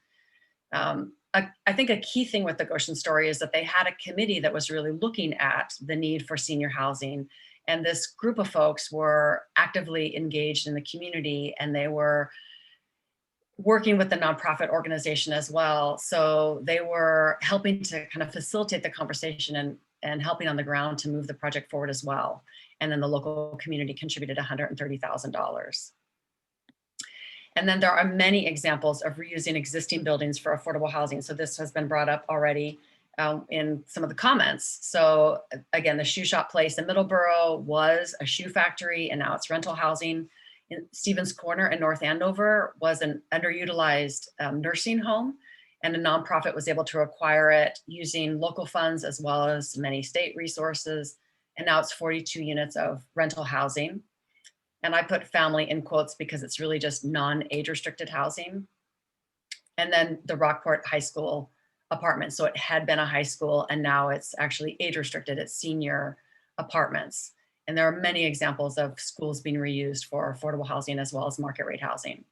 I think a key thing with the Goshen story is that they had a committee that was really looking at the need for senior housing And this group of folks were actively engaged in the community, and they were working with the nonprofit organization as well. So they were helping to kind of facilitate the conversation and helping on the ground to move the project forward as well. And then the local community contributed $130,000. And then there are many examples of reusing existing buildings for affordable housing. So this has been brought up already in some of the comments. So again, the shoe shop place in Middleborough was a shoe factory, and now it's rental housing. In Stevens Corner in North Andover was an underutilized nursing home, and a nonprofit was able to acquire it using local funds as well as many state resources. And now it's 42 units of rental housing. And I put family in quotes because it's really just non-age restricted housing. And then the Rockport High School apartment. So it had been a high school, and now it's actually age restricted. It's senior apartments. And there are many examples of schools being reused for affordable housing as well as market rate housing.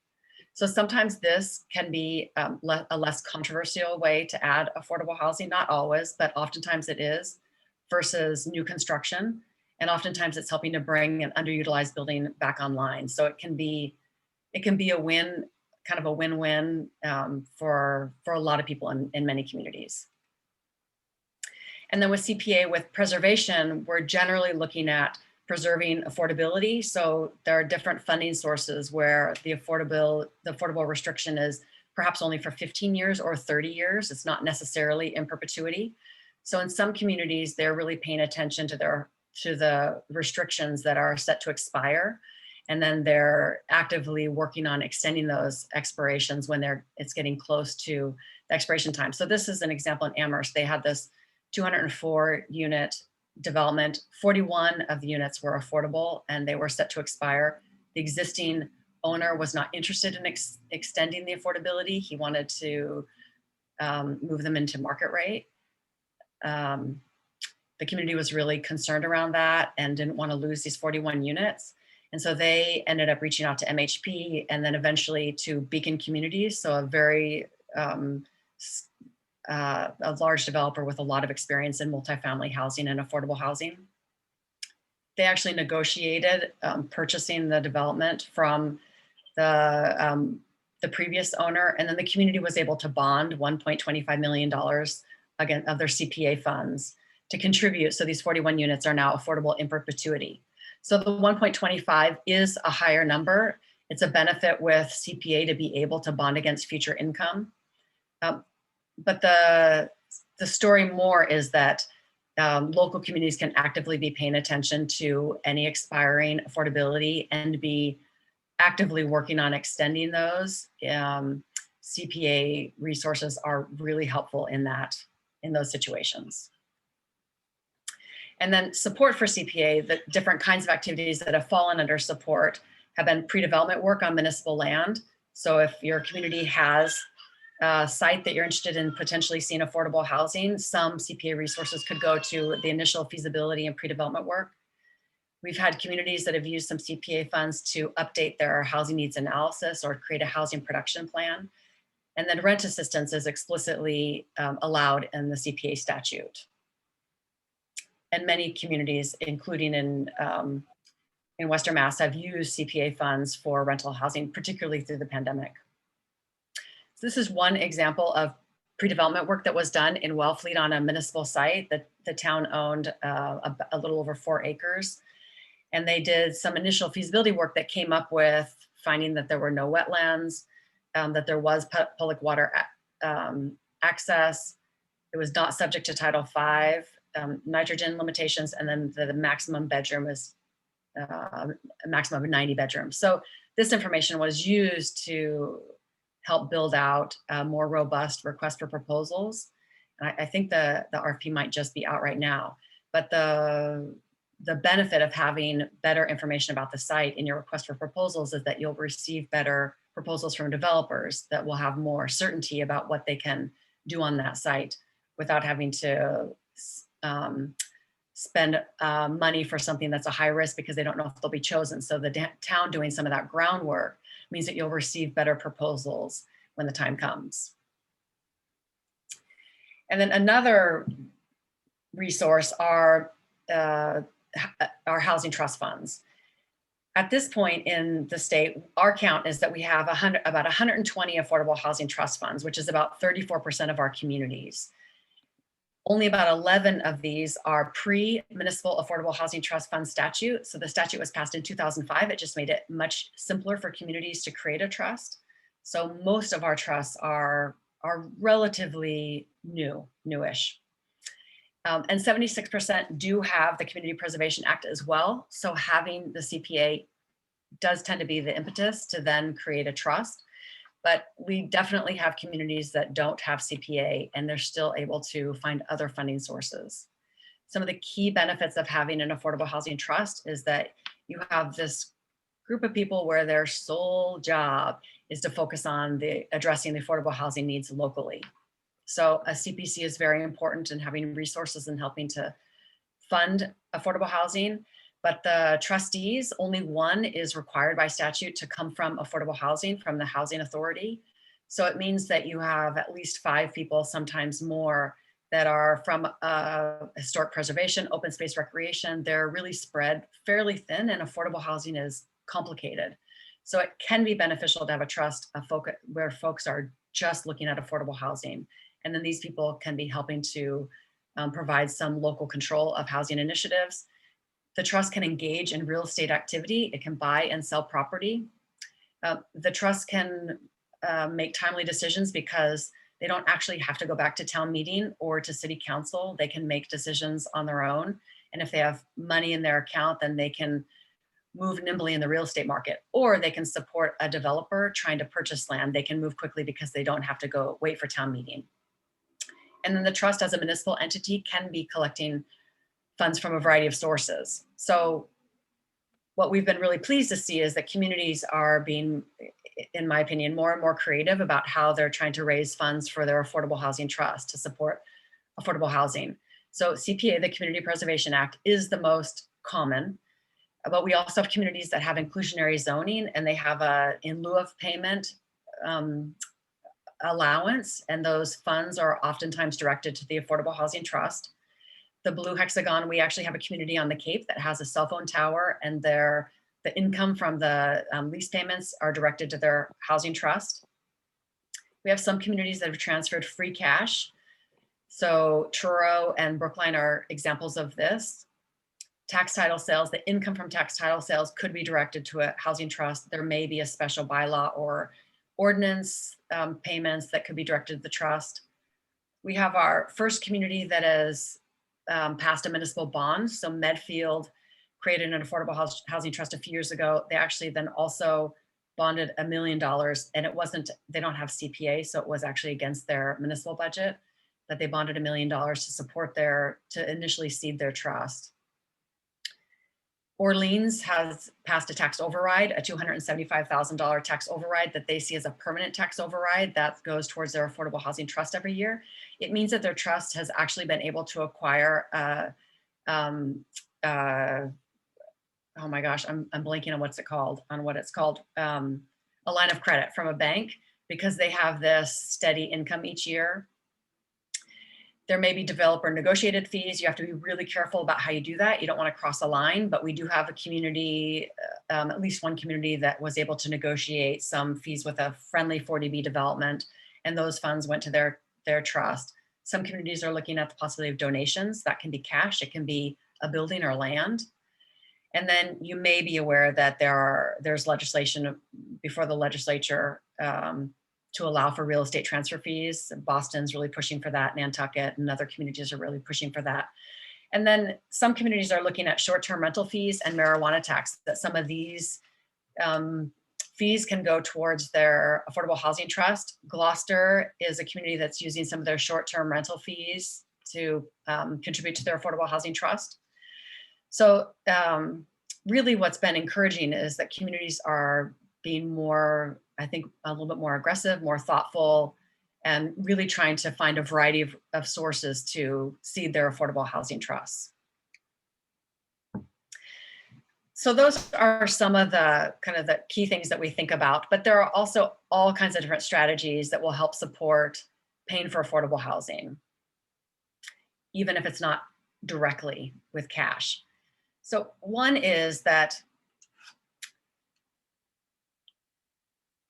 So sometimes this can be a less controversial way to add affordable housing, not always, but oftentimes it is, versus new construction. And oftentimes it's helping to bring an underutilized building back online. So it can be a win, kind of a win-win for a lot of people in many communities. And then with CPA, with preservation, we're generally looking at preserving affordability. So there are different funding sources where the affordable restriction is perhaps only for 15 years or 30 years. It's not necessarily in perpetuity. So in some communities, they're really paying attention to the restrictions that are set to expire. And then they're actively working on extending those expirations when it's getting close to the expiration time. So this is an example in Amherst. They had this 204 unit development. 41 of the units were affordable and they were set to expire. The existing owner was not interested in extending the affordability. He wanted to move them into market rate. The community was really concerned around that and didn't want to lose these 41 units. And so they ended up reaching out to MHP and then eventually to Beacon Communities. So a very, a large developer with a lot of experience in multifamily housing and affordable housing. They actually negotiated purchasing the development from the previous owner. And then the community was able to bond $1.25 million again of their CPA funds to contribute. So these 41 units are now affordable in perpetuity. So the 1.25 is a higher number. It's a benefit with CPA to be able to bond against future income. But the story more is that local communities can actively be paying attention to any expiring affordability and be actively working on extending those. CPA resources are really helpful in those situations. And then support for CPA, the different kinds of activities that have fallen under support have been pre-development work on municipal land. So if your community has a site that you're interested in potentially seeing affordable housing, some CPA resources could go to the initial feasibility and pre-development work. We've had communities that have used some CPA funds to update their housing needs analysis or create a housing production plan. And then rent assistance is explicitly allowed in the CPA statute. And many communities, including in Western Mass, have used CPA funds for rental housing, particularly through the pandemic. So this is one example of pre-development work that was done in Wellfleet on a municipal site that the town owned a little over 4 acres. And they did some initial feasibility work that came up with finding that there were no wetlands, that there was public water access. It was not subject to Title V. Nitrogen limitations, and then the maximum bedroom is a maximum of 90 bedrooms. So this information was used to help build out a more robust request for proposals. And I think the RFP might just be out right now, but the benefit of having better information about the site in your request for proposals is that you'll receive better proposals from developers that will have more certainty about what they can do on that site without having to spend money for something that's a high risk because they don't know if they'll be chosen. So the town doing some of that groundwork means that you'll receive better proposals when the time comes. And then another resource are our housing trust funds. At this point in the state, our count is that we have about 120 affordable housing trust funds, which is about 34% of our communities. Only about 11 of these are pre-municipal affordable housing trust fund statute. So the statute was passed in 2005. It just made it much simpler for communities to create a trust. So most of our trusts are relatively newish. And 76% do have the Community Preservation Act as well. So having the CPA does tend to be the impetus to then create a trust. But we definitely have communities that don't have CPA and they're still able to find other funding sources. Some of the key benefits of having an affordable housing trust is that you have this group of people where their sole job is to focus on addressing the affordable housing needs locally. So a CPC is very important in having resources and helping to fund affordable housing. But the trustees, only one is required by statute to come from affordable housing, from the housing authority. So it means that you have at least 5 people, sometimes more, that are from historic preservation, open space recreation. They're really spread fairly thin, and affordable housing is complicated. So it can be beneficial to have a trust, where folks are just looking at affordable housing. And then these people can be helping to provide some local control of housing initiatives. The trust can engage in real estate activity. It can buy and sell property. The trust can make timely decisions because they don't actually have to go back to town meeting or to city council. They can make decisions on their own. And if they have money in their account, then they can move nimbly in the real estate market, or they can support a developer trying to purchase land. They can move quickly because they don't have to go wait for town meeting. And then the trust as a municipal entity can be collecting funds from a variety of sources. So what we've been really pleased to see is that communities are being, in my opinion, more and more creative about how they're trying to raise funds for their affordable housing trust to support affordable housing. So CPA, the Community Preservation Act, is the most common, but we also have communities that have inclusionary zoning, and they have a in lieu of payment allowance, and those funds are oftentimes directed to the Affordable Housing Trust. The Blue Hexagon, we actually have a community on the Cape that has a cell phone tower, and the income from the lease payments are directed to their housing trust. We have some communities that have transferred free cash. So Truro and Brookline are examples of this. Tax title sales, the income from tax title sales could be directed to a housing trust. There may be a special bylaw or ordinance payments that could be directed to the trust. We have our first community that has passed a municipal bond. So Medfield created an affordable housing trust a few years ago. They actually then also bonded $1 million, and it wasn't, they don't have CPA, so it was actually against their municipal budget, but they bonded $1 million to support to initially seed their trust. Orleans has passed a tax override, a $275,000 tax override that they see as a permanent tax override that goes towards their affordable housing trust every year. It means that their trust has actually been able to acquire, oh my gosh, I'm blanking on what it's called, a line of credit from a bank, because they have this steady income each year. There may be developer negotiated fees. You have to be really careful about how you do that. You don't want to cross a line, but we do have a community, at least one community that was able to negotiate some fees with a friendly 40B development, and those funds went to their trust. Some communities are looking at the possibility of donations. That can be cash, it can be a building or land. And then you may be aware that there's legislation before the legislature to allow for real estate transfer fees. Boston's really pushing for that, Nantucket and other communities are really pushing for that. And then some communities are looking at short-term rental fees and marijuana tax, that some of these fees can go towards their affordable housing trust. Gloucester is a community that's using some of their short-term rental fees to contribute to their affordable housing trust. So really what's been encouraging is that communities are being more, I think, a little bit more aggressive, more thoughtful, and really trying to find a variety of sources to seed their affordable housing trusts. So those are some of the kind of the key things that we think about, but there are also all kinds of different strategies that will help support paying for affordable housing, even if it's not directly with cash. So one is that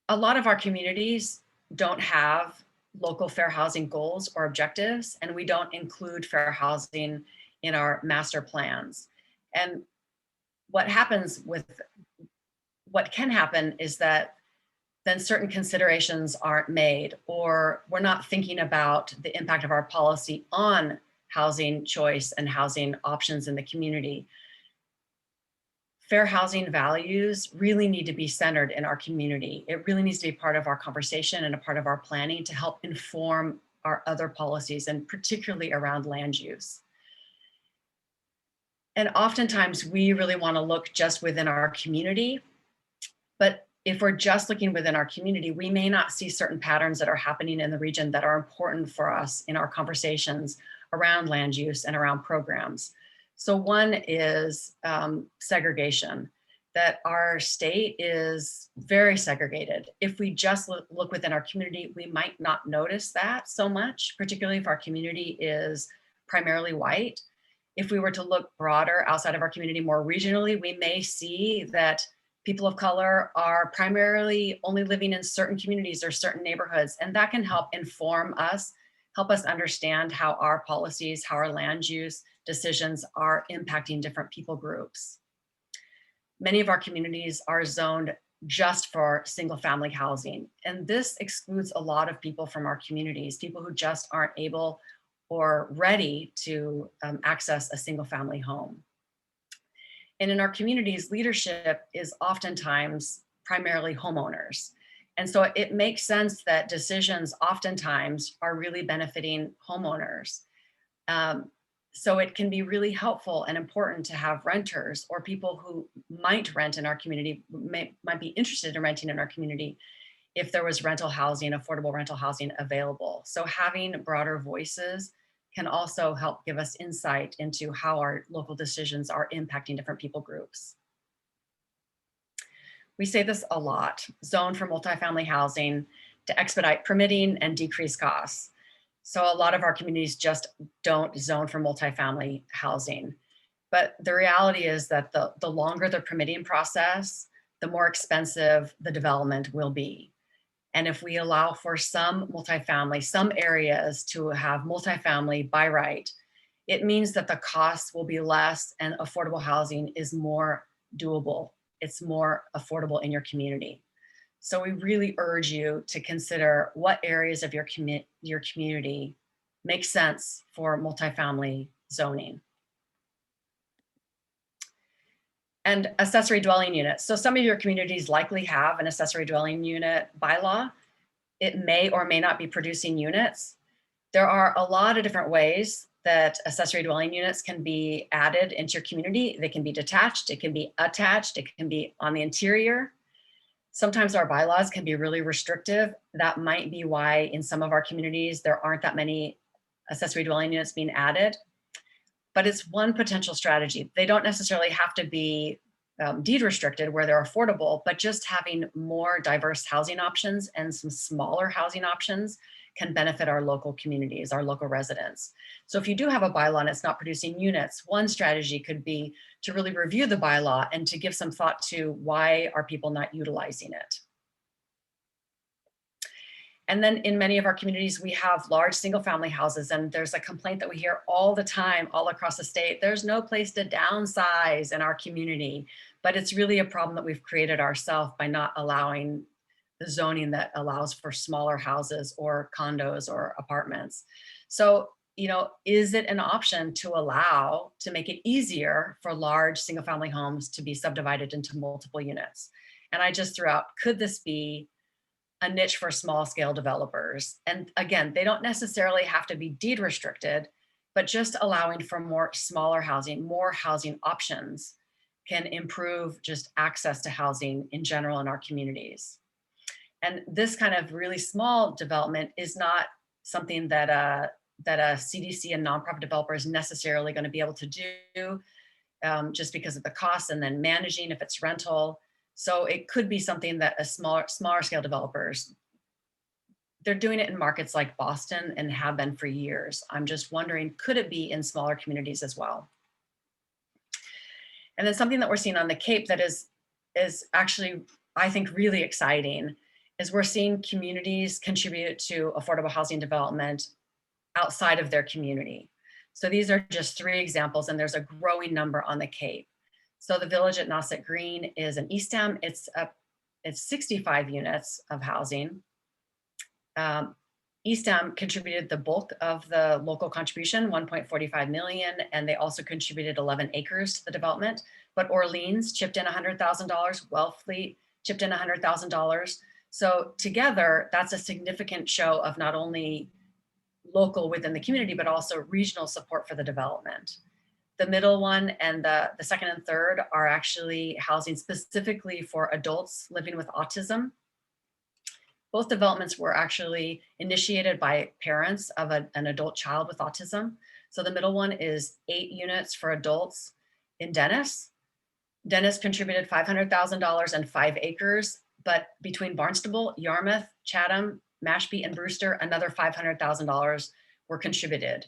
a lot of our communities don't have local fair housing goals or objectives, and we don't include fair housing in our master plans. And what can happen is that then certain considerations aren't made, or we're not thinking about the impact of our policy on housing choice and housing options in the community. Fair housing values really need to be centered in our community. It really needs to be part of our conversation and a part of our planning to help inform our other policies, and particularly around land use. And oftentimes we really want to look just within our community, but if we're just looking within our community, we may not see certain patterns that are happening in the region that are important for us in our conversations around land use and around programs. So one is segregation, that our state is very segregated. If we just look within our community, we might not notice that so much, particularly if our community is primarily white. If we were to look broader outside of our community, more regionally, we may see that people of color are primarily only living in certain communities or certain neighborhoods, and that can help inform us, help us understand how our policies, how our land use decisions are impacting different people groups. Many of our communities are zoned just for single family housing, and this excludes a lot of people from our communities, people who just aren't able or ready to access a single family home. And in our communities, leadership is oftentimes primarily homeowners. And so it makes sense that decisions oftentimes are really benefiting homeowners. So it can be really helpful and important to have renters or people who might rent in our community, might be interested in renting in our community if there was rental housing, affordable rental housing available. So having broader voices can also help give us insight into how our local decisions are impacting different people groups. We say this a lot: zone for multifamily housing to expedite permitting and decrease costs. So a lot of our communities just don't zone for multifamily housing. But the reality is that the longer the permitting process, the more expensive the development will be. And if we allow for some multifamily, some areas to have multifamily by right, it means that the costs will be less and affordable housing is more doable. It's more affordable in your community. So we really urge you to consider what areas of your community make sense for multifamily zoning. And accessory dwelling units. So some of your communities likely have an accessory dwelling unit bylaw. It may or may not be producing units. There are a lot of different ways that accessory dwelling units can be added into your community. They can be detached, it can be attached, it can be on the interior. Sometimes our bylaws can be really restrictive. That might be why in some of our communities there aren't that many accessory dwelling units being added. But it's one potential strategy. They don't necessarily have to be deed restricted where they're affordable, but just having more diverse housing options and some smaller housing options can benefit our local communities, our local residents. So if you do have a bylaw and it's not producing units, one strategy could be to really review the bylaw and to give some thought to why are people not utilizing it. And then in many of our communities, we have large single family houses, and there's a complaint that we hear all the time, all across the state. There's no place to downsize in our community, but it's really a problem that we've created ourselves by not allowing the zoning that allows for smaller houses or condos or apartments. So, is it an option to make it easier for large single family homes to be subdivided into multiple units? And I just threw out, could this be a niche for small scale developers? And again, they don't necessarily have to be deed restricted, but just allowing for more smaller housing, more housing options can improve just access to housing in general in our communities. And this kind of really small development is not something that a CDC and nonprofit developer is necessarily going to be able to do just because of the costs and then managing if it's rental. So it could be something that a smaller scale developers, they're doing it in markets like Boston and have been for years. I'm just wondering, could it be in smaller communities as well? And then something that we're seeing on the Cape that is actually, I think, really exciting is we're seeing communities contribute to affordable housing development outside of their community. So these are just 3 examples, and there's a growing number on the Cape. So the Village at Nauset Green is in Eastham. It's 65 units of housing. Eastham contributed the bulk of the local contribution, 1.45 million, and they also contributed 11 acres to the development. But Orleans chipped in $100,000, Wellfleet chipped in $100,000. So together, that's a significant show of not only local within the community, but also regional support for the development. The middle one and the second and third are actually housing specifically for adults living with autism. Both developments were actually initiated by parents of an adult child with autism. So the middle one is 8 units for adults in Dennis. Dennis contributed $500,000 and 5 acres, but between Barnstable, Yarmouth, Chatham, Mashpee, and Brewster, another $500,000 were contributed.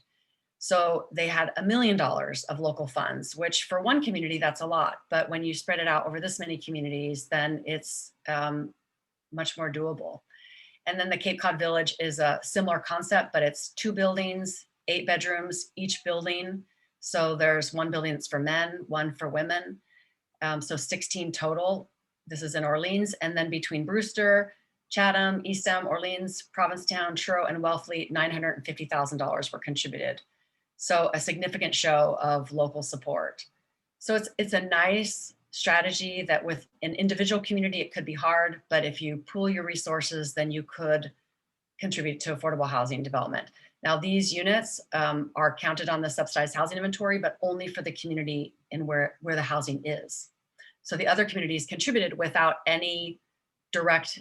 So they had $1 million of local funds, which for one community, that's a lot. But when you spread it out over this many communities, then it's much more doable. And then the Cape Cod Village is a similar concept, but it's 2 buildings, 8 bedrooms, each building. So there's 1 building that's for men, 1 for women. So 16 total. This is in Orleans. And then between Brewster, Chatham, Eastham, Orleans, Provincetown, Truro, and Wellfleet, $950,000 were contributed. So a significant show of local support. So it's a nice strategy that with an individual community, it could be hard, but if you pool your resources, then you could contribute to affordable housing development. Now these units are counted on the subsidized housing inventory, but only for the community in where the housing is. So the other communities contributed without any direct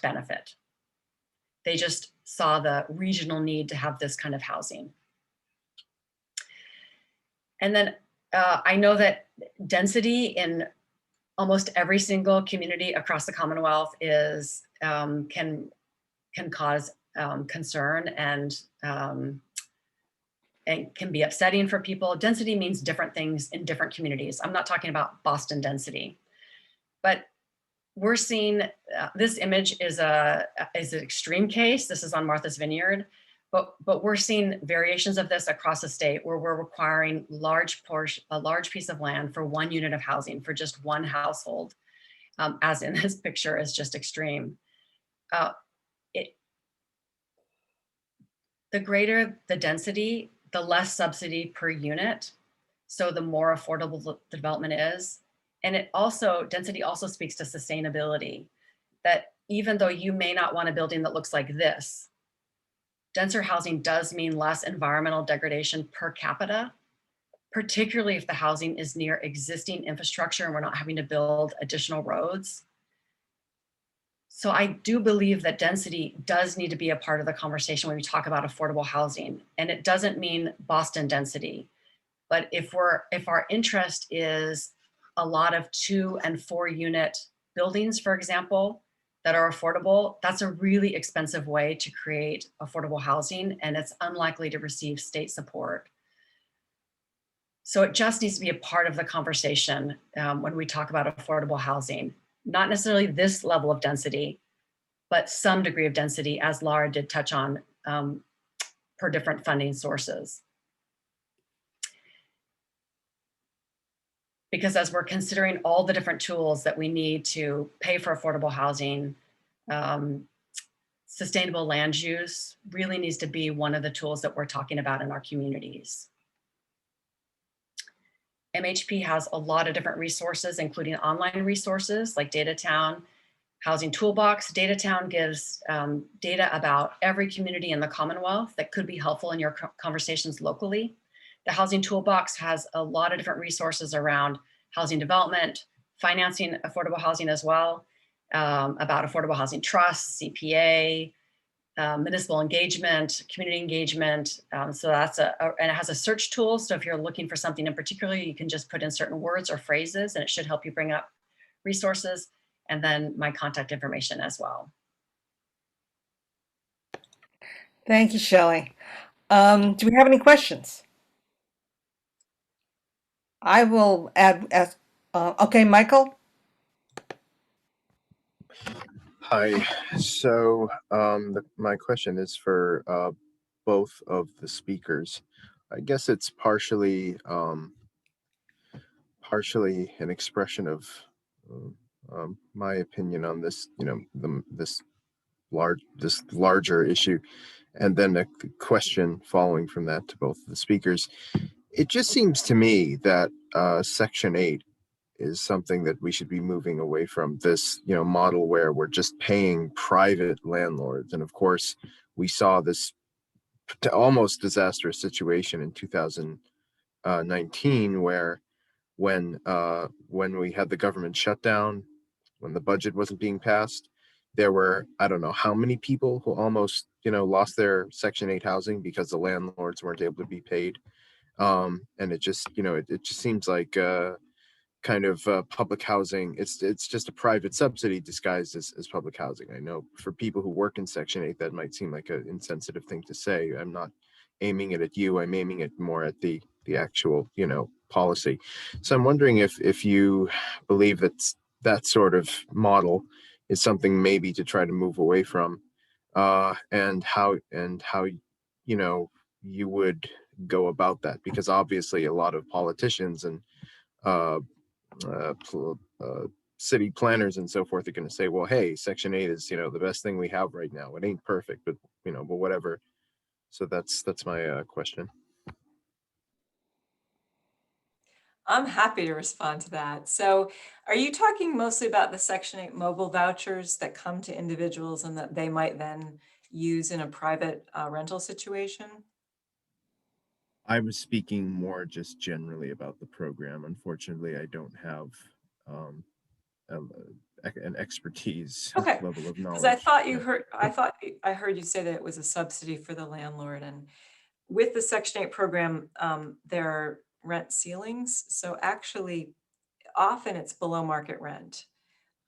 benefit. They just saw the regional need to have this kind of housing. And then I know that density in almost every single community across the Commonwealth is can cause concern and can be upsetting for people. Density means different things in different communities. I'm not talking about Boston density, but we're seeing this image is an extreme case. This is on Martha's Vineyard. But we're seeing variations of this across the state where we're requiring a large piece of land for 1 unit of housing for just 1 household, as in this picture is just extreme. The greater the density, the less subsidy per unit. So the more affordable the development is. And density also speaks to sustainability, that even though you may not want a building that looks like this, denser housing does mean less environmental degradation per capita, particularly if the housing is near existing infrastructure and we're not having to build additional roads. So I do believe that density does need to be a part of the conversation when we talk about affordable housing. And it doesn't mean Boston density, but if our interest is a lot of 2 and 4 unit buildings, for example, that are affordable, that's a really expensive way to create affordable housing, and it's unlikely to receive state support. So it just needs to be a part of the conversation when we talk about affordable housing, not necessarily this level of density, but some degree of density, as Laura did touch on, per different funding sources. Because as we're considering all the different tools that we need to pay for affordable housing, sustainable land use really needs to be one of the tools that we're talking about in our communities. MHP has a lot of different resources, including online resources like DataTown, Housing Toolbox. DataTown gives data about every community in the Commonwealth that could be helpful in your conversations locally. The Housing Toolbox has a lot of different resources around housing development, financing affordable housing as well, about affordable housing trusts, CPA, municipal engagement, community engagement. So that's and it has a search tool. So if you're looking for something in particular, you can just put in certain words or phrases and it should help you bring up resources, and then my contact information as well. Thank you, Shelley. Do we have any questions? I will add, okay, Michael? Hi. So my question is for both of the speakers. I guess it's partially an expression of my opinion on this, this larger issue, and then a question following from that to both the speakers. It just seems to me that Section 8 is something that we should be moving away from, this model where we're just paying private landlords. And of course we saw this almost disastrous situation in 2019 where when we had the government shutdown, when the budget wasn't being passed, there were, I don't know how many people who almost lost their Section 8 housing because the landlords weren't able to be paid. And it just it just seems like kind of public housing. It's just a private subsidy disguised as public housing. I know for people who work in Section 8, that might seem like an insensitive thing to say. I'm not aiming it at you. I'm aiming it more at the actual, policy. So I'm wondering if you believe that sort of model is something maybe to try to move away from, and how you would go about that, because obviously a lot of politicians and uh, city planners and so forth are going to say, well, hey, Section 8 is the best thing we have right now. It ain't perfect, but but whatever. So that's my question. I'm happy to respond to that. So are you talking mostly about the Section 8 mobile vouchers that come to individuals and that they might then use in a private rental situation? I was speaking more just generally about the program. Unfortunately, I don't have um, an expertise Okay, level of because knowledge. I heard you say that it was a subsidy for the landlord, and with the Section 8 program, there are rent ceilings. So actually, often it's below market rent.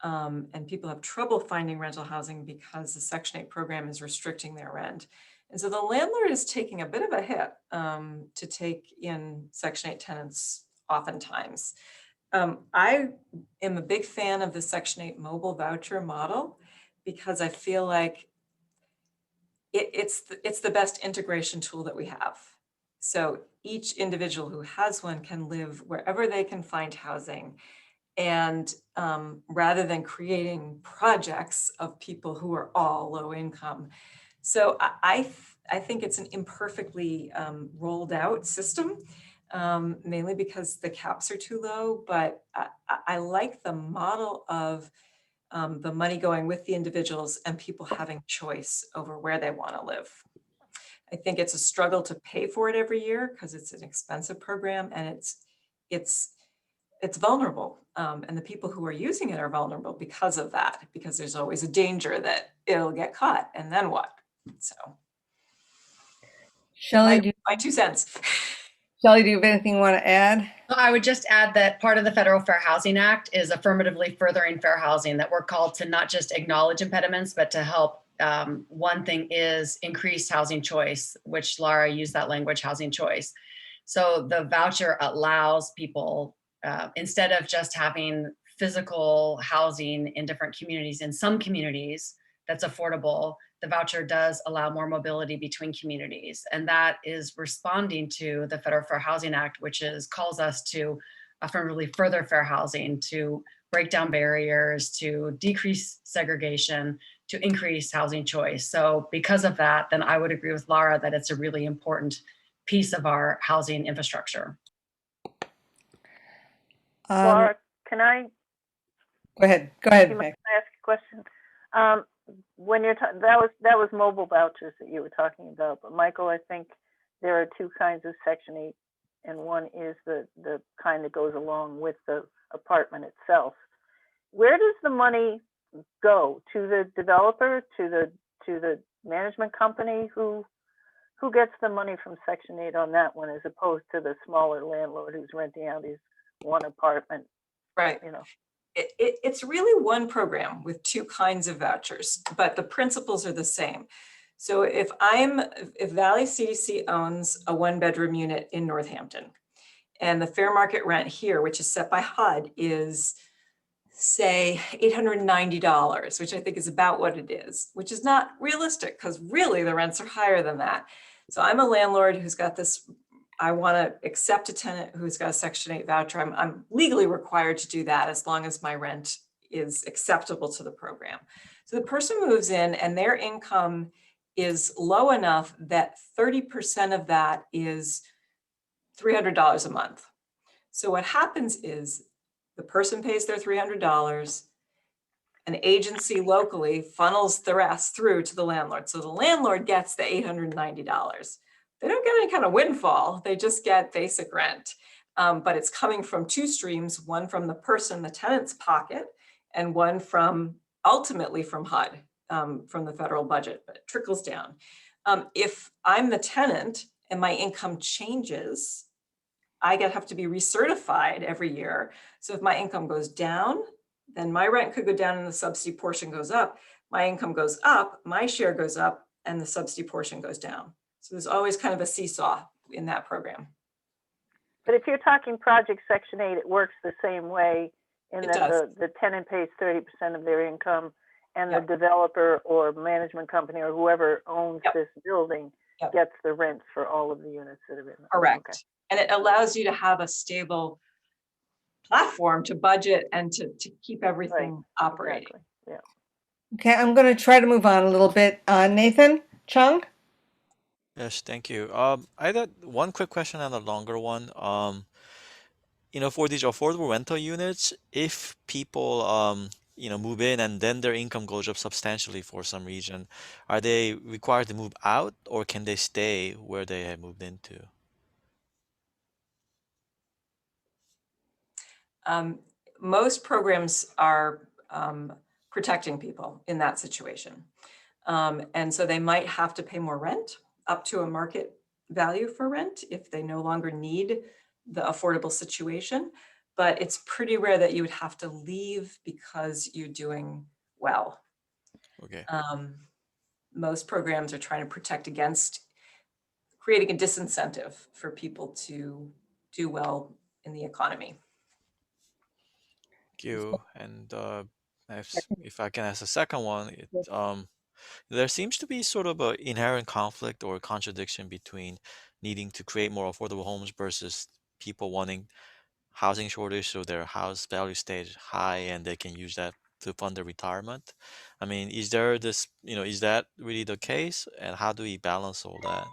And people have trouble finding rental housing because the Section 8 program is restricting their rent. And so the landlord is taking a bit of a hit to take in Section 8 tenants oftentimes. I am a big fan of the Section 8 mobile voucher model because I feel like it's the best integration tool that we have. So each individual who has one can live wherever they can find housing. And rather than creating projects of people who are all low income. So I think it's an imperfectly rolled out system, mainly because the caps are too low, but I like the model of the money going with the individuals and people having choice over where they want to live. I think it's a struggle to pay for it every year because it's an expensive program and it's vulnerable. And the people who are using it are vulnerable because of that, because there's always a danger that it'll get caught and then what? So Shelley, my 2 cents. Shelley, do you have anything you want to add? I would just add that part of the Federal Fair Housing Act is affirmatively furthering fair housing, that we're called to not just acknowledge impediments, but to help. One thing is increased housing choice, which Laura used that language, housing choice. So the voucher allows people, instead of just having physical housing in different communities, in some communities that's affordable, the voucher does allow more mobility between communities. And that is responding to the Federal Fair Housing Act, which calls us to affirmatively further fair housing, to break down barriers, to decrease segregation, to increase housing choice. So because of that, then I would agree with Laura that it's a really important piece of our housing infrastructure. Laura, can I Go ahead, Meg. ask a question? When you're that was mobile vouchers that you were talking about, but Michael, I think there are two kinds of Section 8, and one is the kind that goes along with the apartment itself. Where does the money go? To the developer, to the management company? Who gets the money from Section 8 on that one, as opposed to the smaller landlord who's renting out his one apartment? Right. It's really one program with two kinds of vouchers, but the principles are the same. So if Valley CDC owns a 1-bedroom unit in Northampton, And the fair market rent here, which is set by HUD, is say $890, which I think is about what it is, which is not realistic because really the rents are higher than that. So I'm a landlord who's got this, I want to accept a tenant who's got a Section 8 voucher. I'm legally required to do that as long as my rent is acceptable to the program. So the person moves in and their income is low enough that 30% of that is $300 a month. So what happens is the person pays their $300, an agency locally funnels the rest through to the landlord. So the landlord gets the $890. They don't get any kind of windfall, they just get basic rent. But it's coming from two streams, one from the person, the tenant's pocket, and one from ultimately from HUD, from the federal budget, but it trickles down. If I'm the tenant and my income changes, I have to be recertified every year. So if my income goes down, then my rent could go down and the subsidy portion goes up. My income goes up, my share goes up, and the subsidy portion goes down. So there's always kind of a seesaw in that program. But if you're talking project Section 8, it works the same way in It that does. the tenant pays 30% of their income and Yep. the developer or management company or whoever owns Yep. this building Yep. gets the rents for all of the units that are in there. Correct. Okay. And it allows you to have a stable platform to budget and to keep everything operating. Exactly. Yeah. Okay, I'm going to try to move on a little bit. Nathan Chung? Yes, thank you. I had one quick question and a longer one. For these affordable rental units, if people, move in and then their income goes up substantially for some reason, are they required to move out or can they stay where they have moved into? Most programs are protecting people in that situation. And so they might have to pay more rent up to a market value for rent if they no longer need the affordable situation. But it's pretty rare that you would have to leave because you're doing well. Okay. Most programs are trying to protect against creating a disincentive for people to do well in the economy. Thank you. And if I can ask a second one, there seems to be sort of an inherent conflict or contradiction between needing to create more affordable homes versus people wanting housing shortage so their house value stays high and they can use that to fund their retirement. I mean, is there this, is that really the case? And how do we balance all that?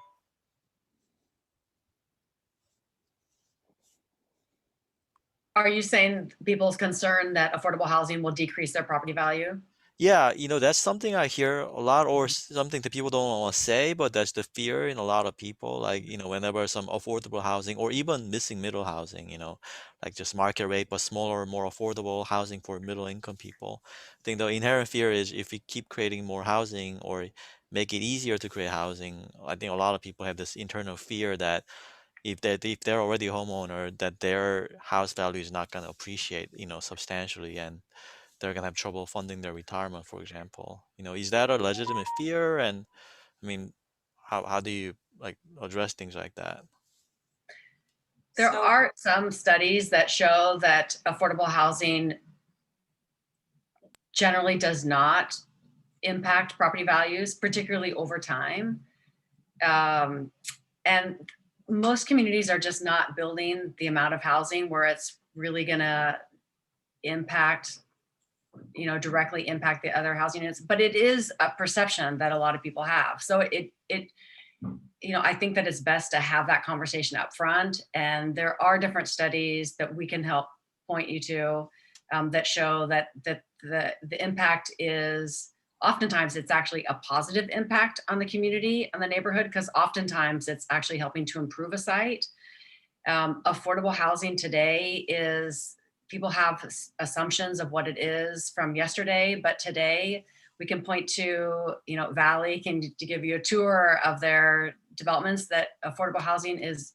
Are you saying people's concern that affordable housing will decrease their property value? Yeah, that's something I hear a lot, or something that people don't want to say, but that's the fear in a lot of people. Like, whenever some affordable housing or even missing middle housing, like just market rate, but smaller, more affordable housing for middle income people. I think the inherent fear is if we keep creating more housing or make it easier to create housing, I think a lot of people have this internal fear that if they're already a homeowner, that their house value is not going to appreciate, substantially, and they're gonna have trouble funding their retirement, for example. Is that a legitimate fear? And I mean, how do you like address things like that? There So- are some studies that show that affordable housing generally does not impact property values, particularly over time. And most communities are just not building the amount of housing where it's really gonna impact, directly impact the other housing units, but it is a perception that a lot of people have. So I think that it's best to have that conversation up front. And there are different studies that we can help point you to that show that the impact is oftentimes it's actually a positive impact on the community and the neighborhood, because oftentimes it's actually helping to improve a site. Affordable housing today is, people have assumptions of what it is from yesterday, but today we can point to, Valley to give you a tour of their developments, that affordable housing is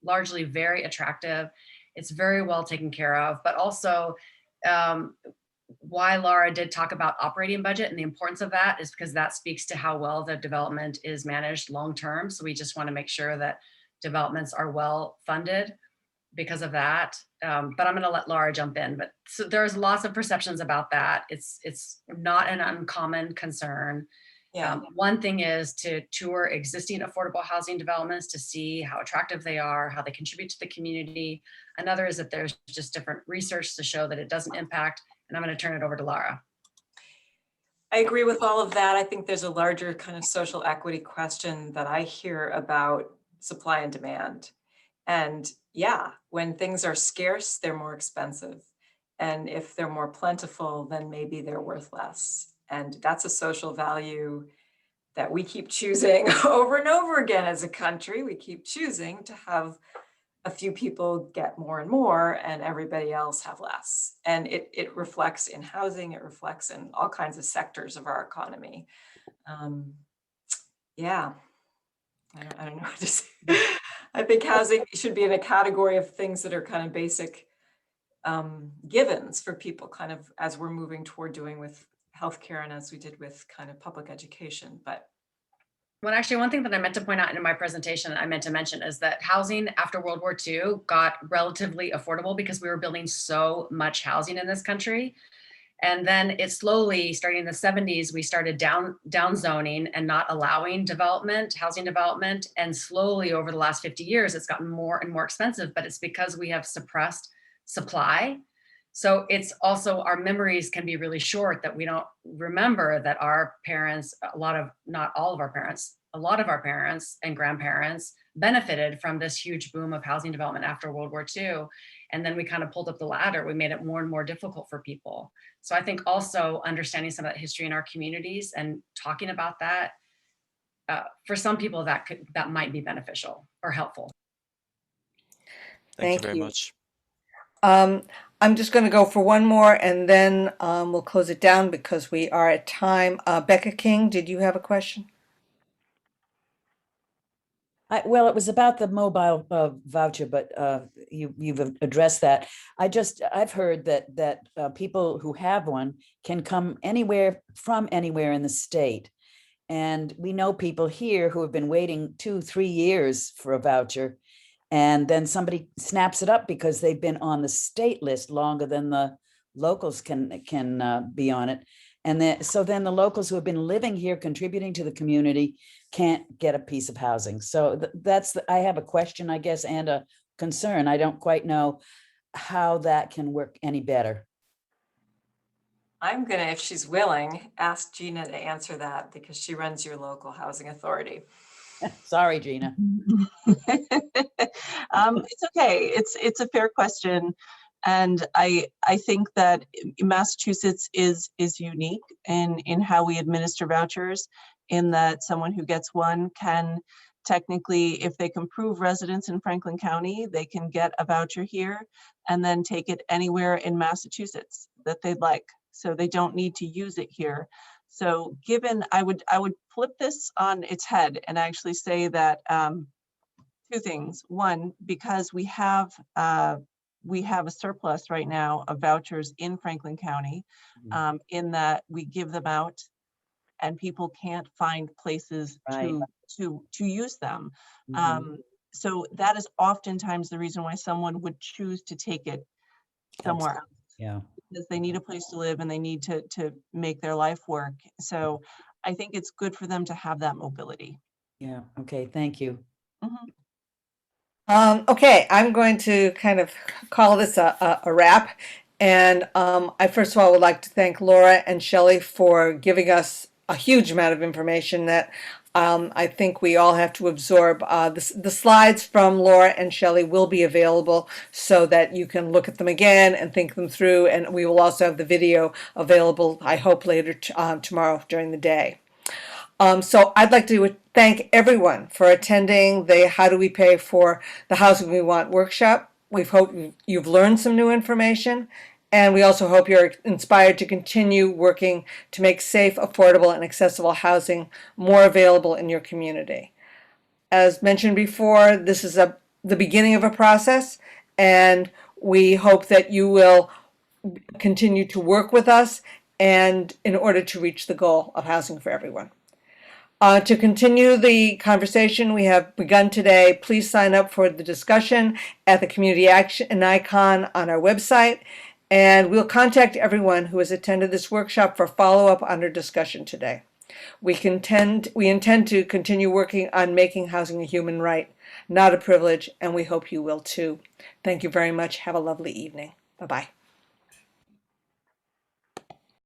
largely very attractive. It's very well taken care of, but also why Laura did talk about operating budget and the importance of that is because that speaks to how well the development is managed long-term. So we just want to make sure that developments are well funded. because of that. But I'm going to let Laura jump in. But so there's lots of perceptions about that. It's not an uncommon concern. Yeah. One thing is to tour existing affordable housing developments to see how attractive they are, how they contribute to the community. Another is that there's just different research to show that it doesn't impact. And I'm going to turn it over to Laura. I agree with all of that. I think there's a larger kind of social equity question that I hear about supply and demand. And yeah, when things are scarce, they're more expensive. And if they're more plentiful, then maybe they're worth less. And that's a social value that we keep choosing over and over again as a country. We keep choosing to have a few people get more and more and everybody else have less. And it reflects in housing, it reflects in all kinds of sectors of our economy. Yeah, I don't know what to say. I think housing should be in a category of things that are kind of basic givens for people, kind of as we're moving toward doing with healthcare and as we did with kind of public education. But Well, actually, one thing that I meant to point out in my presentation, I meant to mention is that housing after World War II got relatively affordable because we were building so much housing in this country. And then it slowly, starting in the 70s, we started down zoning and not allowing development, housing development. And slowly over the last 50 years, it's gotten more and more expensive, but it's because we have suppressed supply. So it's also, our memories can be really short, that we don't remember that our parents, not all of our parents, a lot of our parents and grandparents benefited from this huge boom of housing development after World War II. And then we kind of pulled up the ladder. We made it more and more difficult for people. So I think also understanding some of that history in our communities and talking about that, for some people that might be beneficial or helpful. Thank you Thank very you. much. I'm just going to go for one more and then we'll close it down because we are at time. Becca King, did you have a question? Well, it was about the mobile voucher, but you've addressed that. I've heard that people who have one can come from anywhere in the state. And we know people here who have been waiting 2-3 years for a voucher. And then somebody snaps it up because they've been on the state list longer than the locals can be on it. And so then the locals who have been living here, contributing to the community, can't get a piece of housing. So I have a question, I guess, and a concern. I don't quite know how that can work any better. I'm gonna, if she's willing, ask Gina to answer that because she runs your local housing authority. Sorry, Gina. It's okay. It's a fair question. And I think that Massachusetts is unique in how we administer vouchers, in that someone who gets one can technically, if they can prove residence in Franklin County, they can get a voucher here and then take it anywhere in Massachusetts that they'd like. So they don't need to use it here. So given, I would flip this on its head and actually say that two things. One, because we have a surplus right now of vouchers in Franklin County, in that we give them out and people can't find places to use them. So that is oftentimes the reason why someone would choose to take it somewhere else. Yeah. Because they need a place to live and they need to make their life work. So I think it's good for them to have that mobility. Yeah. Okay. Thank you. Okay, I'm going to kind of call this a wrap. And I first of all would like to thank Laura and Shelley for giving us a huge amount of information that I think we all have to absorb. The slides from Laura and Shelley will be available so that you can look at them again and think them through. And we will also have the video available, I hope, later tomorrow during the day. So I'd like to thank everyone for attending the How Do We Pay for the Housing We Want workshop. We hope you've learned some new information, and we also hope you're inspired to continue working to make safe, affordable, and accessible housing more available in your community. As mentioned before, this is the beginning of a process, and we hope that you will continue to work with us and in order to reach the goal of housing for everyone. To continue the conversation we have begun today, please sign up for the discussion at the community action icon on our website, and we'll contact everyone who has attended this workshop for follow-up on our discussion today. We intend to continue working on making housing a human right, not a privilege, and we hope you will too. Thank you very much. Have a lovely evening. Bye-bye.